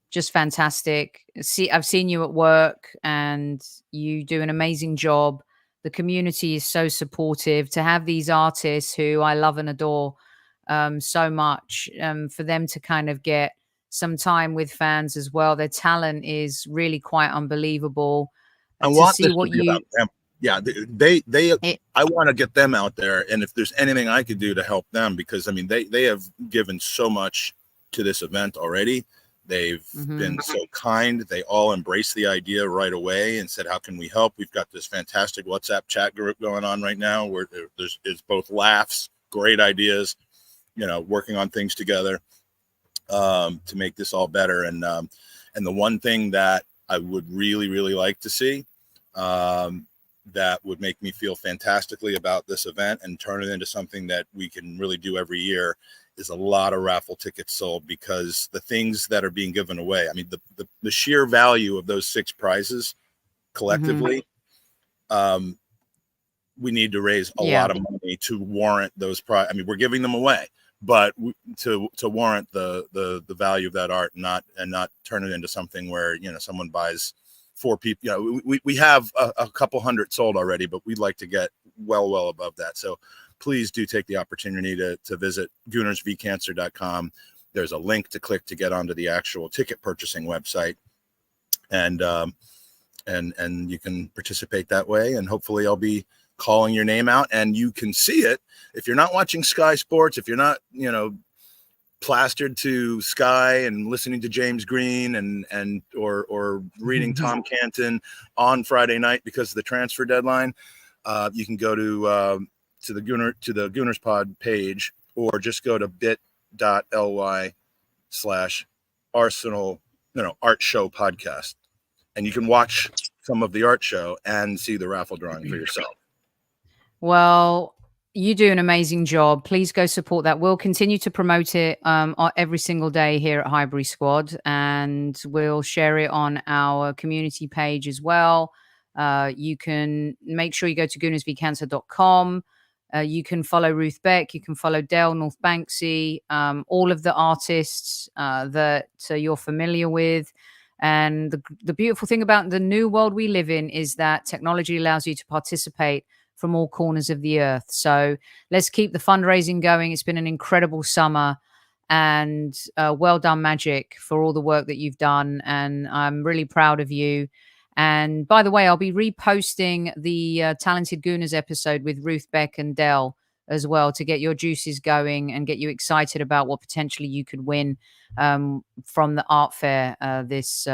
just fantastic. I've seen you at work and you do an amazing job. The community is so supportive. To have these artists who I love and adore so much, for them to kind of get some time with fans as well. Their talent is really quite unbelievable. I want this to be about them. Yeah, I want to get them out there, and if there's anything I could do to help them, because I mean they have given so much to this event already. They've been so kind. They all embraced the idea right away and said, how can we help? We've got this fantastic WhatsApp chat group going on right now where it's both laughs, great ideas, working on things together to make this all better. And the one thing that I would really like to see, that would make me feel fantastically about this event and turn it into something that we can really do every year, is a lot of raffle tickets sold, because the things that are being given away, I mean, the sheer value of those 6 prizes collectively, we need to raise a lot of money to warrant those I mean, we're giving them away, but to warrant the value of that art, and not turn it into something where someone buys 4 people. We have a couple hundred sold already, but we'd like to get well above that. So please do take the opportunity to visit goonersvcancer.com. There's a link to click to get onto the actual ticket purchasing website, and you can participate that way. And hopefully I'll be calling your name out, and you can see it if you're not watching Sky Sports, if you're not plastered to Sky and listening to James Green or reading Tom Canton on Friday night because of the transfer deadline. You can go to the Gooners Pod page, or just go to bit.ly/Arsenal art show podcast, and you can watch some of the art show and see the raffle drawing for yourself. Well, you do an amazing job. Please go support that. We'll continue to promote it every single day here at Highbury Squad, and we'll share it on our community page as well. You can make sure you go to goonersvcancer.com. You can follow Ruth Beck. You can follow Dale North Banksy, all of the artists that you're familiar with. And the beautiful thing about the new world we live in is that technology allows you to participate from all corners of the earth. So let's keep the fundraising going. It's been an incredible summer, and well done, Magic, for all the work that you've done. And I'm really proud of you. And by the way, I'll be reposting the Talented Gooners episode with Ruth, Beck, and Dell as well to get your juices going and get you excited about what potentially you could win from the art fair this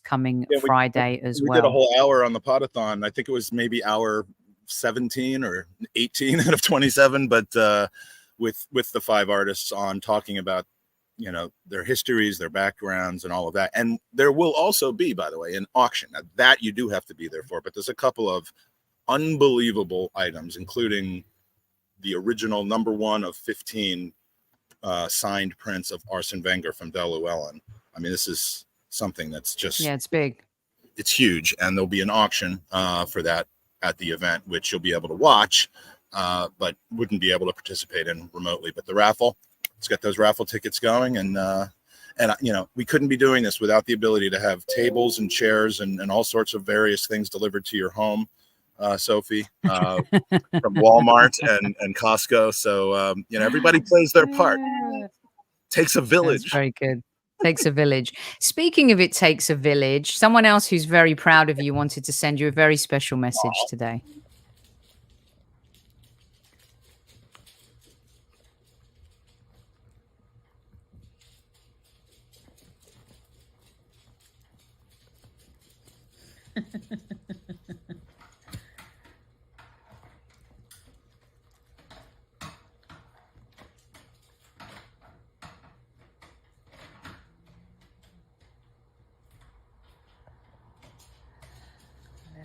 coming Friday as well. We did a whole hour on the podathon. I think it was maybe hour 17 or 18 out of 27, but with the 5 artists on, talking about, you know, their histories, their backgrounds, and all of that. And there will also be, by the way, an auction. Now, that you do have to be there for, but there's a couple of unbelievable items, including the original #1 of 15 signed prints of Arsene Wenger from Del Llewellyn. I mean, this is something that's just, yeah, it's big. It's huge. And there'll be an auction for that at the event, which you'll be able to watch, but wouldn't be able to participate in remotely. But the raffle, let's get those raffle tickets going. And you know, we couldn't be doing this without the ability to have tables and chairs and all sorts of various things delivered to your home, Sophie, from Walmart and Costco. So, you know, everybody plays their part. Takes a village. That's very good. Takes a village. Speaking of it takes a village, someone else who's very proud of you wanted to send you a very special message today. A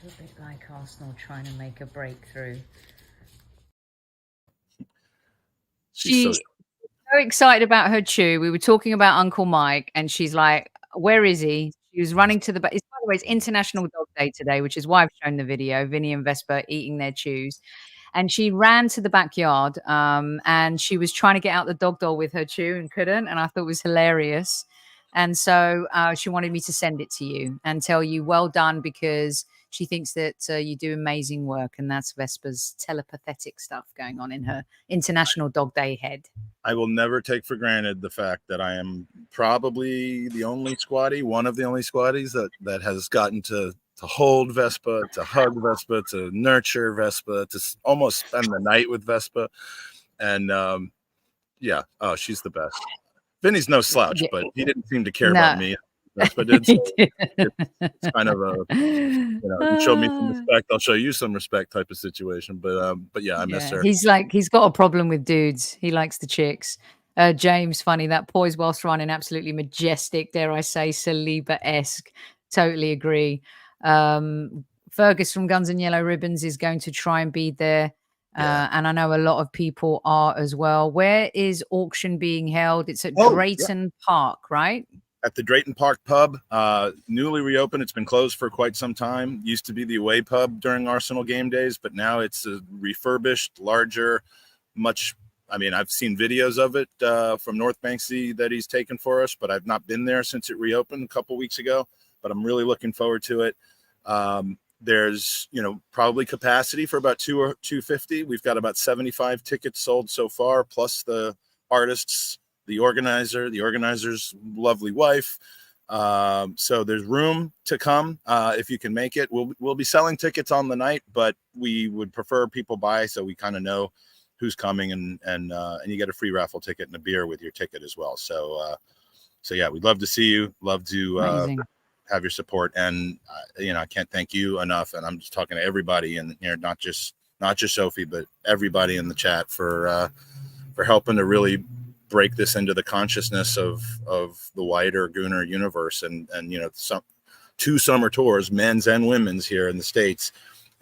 little bit like Arsenal trying to make a breakthrough. She's so excited about her chew. We were talking about Uncle Mike, and she's like, "Where is he?" She was running to the back. By the way, it's International Dog Day today, which is why I've shown the video. Vinny and Vespa eating their chews. And she ran to the backyard, and she was trying to get out the dog doll with her chew and couldn't. And I thought it was hilarious. And so she wanted me to send it to you and tell you well done, because she thinks that you do amazing work. And that's Vespa's telepathetic stuff going on in her International Dog Day head. I will never take for granted the fact that I am probably the only squatty, one of the only squatties that has gotten to hold Vespa, to hug Vespa, to nurture Vespa, to almost spend the night with Vespa. And yeah, oh, she's the best. Vinny's no slouch, but he didn't seem to care about me. Vespa did. So it's kind of a, you know, you show me some respect, I'll show you some respect type of situation. But yeah, I miss her. He's got a problem with dudes. He likes the chicks. James, funny, that poise whilst running, absolutely majestic, dare I say, Saliba-esque. Totally agree. Fergus from Guns and Yellow Ribbons is going to try and be there. And I know a lot of people are as well. Where is auction being held? It's at Drayton Park, right? At the Drayton Park pub, newly reopened. It's been closed for quite some time. Used to be the away pub during Arsenal game days, but now it's a refurbished, larger, much. I mean, I've seen videos of it from North Banksy that he's taken for us, but I've not been there since it reopened a couple weeks ago. But I'm really looking forward to it. There's, you know, probably capacity for about 250. We've got about 75 tickets sold so far, plus the artists, the organizer's lovely wife. So there's room to come if you can make it. We'll be selling tickets on the night, but we would prefer people buy, so we kind of know who's coming, and you get a free raffle ticket and a beer with your ticket as well. So yeah, we'd love to see you. Love to have your support, and you know, I can't thank you enough. And I'm just talking to everybody in here, not just Sophie, but everybody in the chat for helping to really break this into the consciousness of the wider Gooner universe, and you know, two summer tours, men's and women's, here in the States,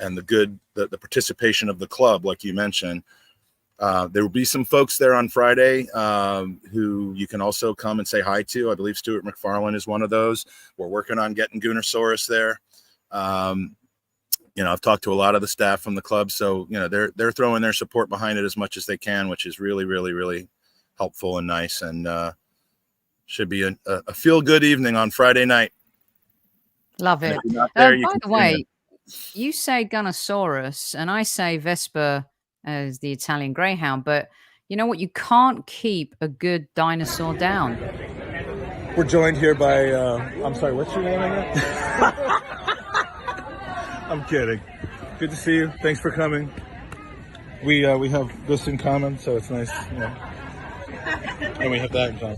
and the participation of the club, like you mentioned. There will be some folks there on Friday who you can also come and say hi to. I believe Stuart McFarlane is one of those. We're working on getting Goonersaurus there. You know, I've talked to a lot of the staff from the club, so you know, they're throwing their support behind it as much as they can, which is really, really, really helpful and nice, and should be a feel-good evening on Friday night. Love And it. if you're not there, you By can the tune in. way, you say Gunnosaurus, and I say Vespa as the Italian greyhound, but you know what? You can't keep a good dinosaur down. We're joined here by, I'm sorry, what's your name again? I'm kidding. Good to see you. Thanks for coming. We have this in common, so it's nice. You know. And we have that in common.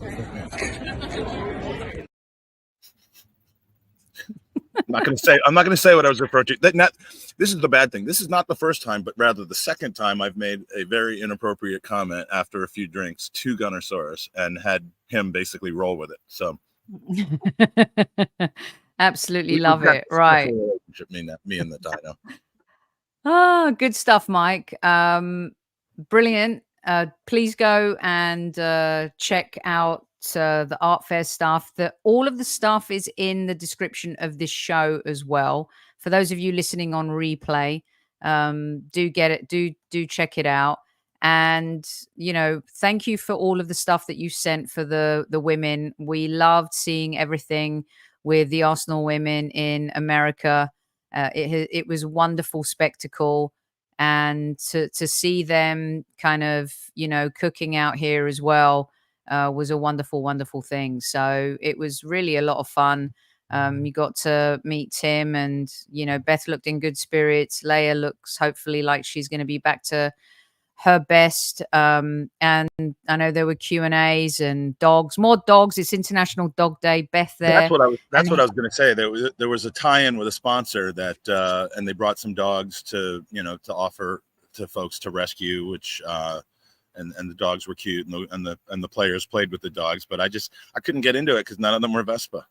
I'm not gonna say what I was approaching. This is the bad thing. This is not the first time, but rather the second time I've made a very inappropriate comment after a few drinks to Gunnosaurus and had him basically roll with it. So Absolutely love it. Right. Relationship, me and the dino. Ah, good stuff, Mike. Brilliant. Please go and check out the art fair stuff. All of the stuff is in the description of this show as well. For those of you listening on replay, do get it. Do check it out. And thank you for all of the stuff that you sent for the women. We loved seeing everything with the Arsenal women in America. It was a wonderful spectacle, and to see them kind of cooking out here as well was a wonderful thing. So it was really a lot of fun. You got to meet Tim, and Beth looked in good spirits. Leia looks hopefully like she's going to be back to her best. And I know there were Q&As and more dogs. It's International Dog Day. Beth there. That's what I was going to say. There was a tie-in with a sponsor that, and they brought some dogs to offer to folks to rescue, which, and the dogs were cute, and the players played with the dogs, but I couldn't get into it because none of them were Vespa.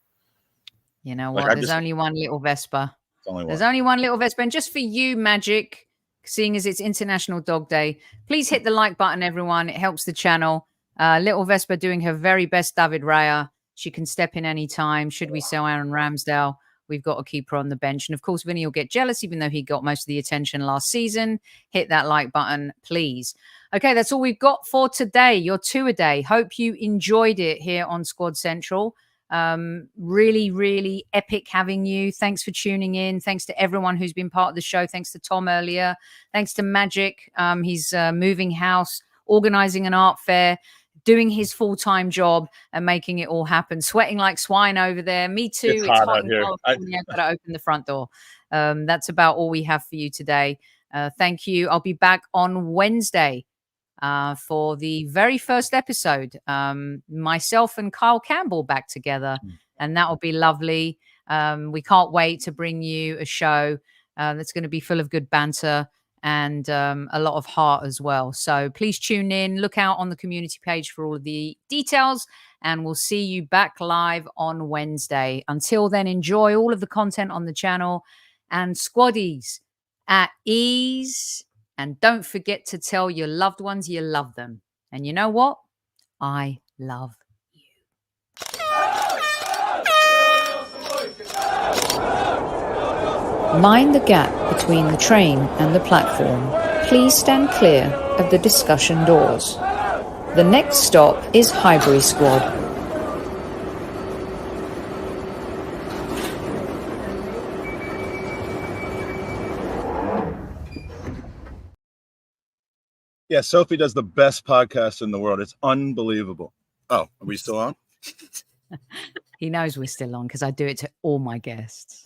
You know what? There's only one little Vespa. There's only one little Vespa, and just for you, Magic, seeing as it's International Dog Day, please hit the like button, everyone. It helps the channel. Little Vespa doing her very best David Raya. She can step in any time. Should we sell Aaron Ramsdale, we've got to keep her on the bench. And of course, Vinny will get jealous, even though he got most of the attention last season. Hit that like button, please. Okay, that's all we've got for today. Your two-a-day. Hope you enjoyed it here on Squad Central. Really epic having you. Thanks for tuning in. Thanks to everyone who's been part of the show. Thanks to Tom earlier. Thanks to Magic. He's moving house, organizing an art fair, doing his full-time job and making it all happen. Sweating like swine over there. Me too. It's hot out here. I've got to open the front door. That's about all we have for you today. Thank you. I'll be back on Wednesday for the very first episode. Myself and Kyle Campbell back together, and that will be lovely. We can't wait to bring you a show that's going to be full of good banter and a lot of heart as well. So please tune in, look out on the community page for all of the details, and we'll see you back live on Wednesday. Until then, enjoy all of the content on the channel, and squaddies at ease. And don't forget to tell your loved ones you love them. And you know what? I love you. Mind the gap between the train and the platform. Please stand clear of the discussion doors. The next stop is Highbury Squad. Yeah, Sophie does the best podcast in the world. It's unbelievable. Oh, are we still on? He knows we're still on because I do it to all my guests.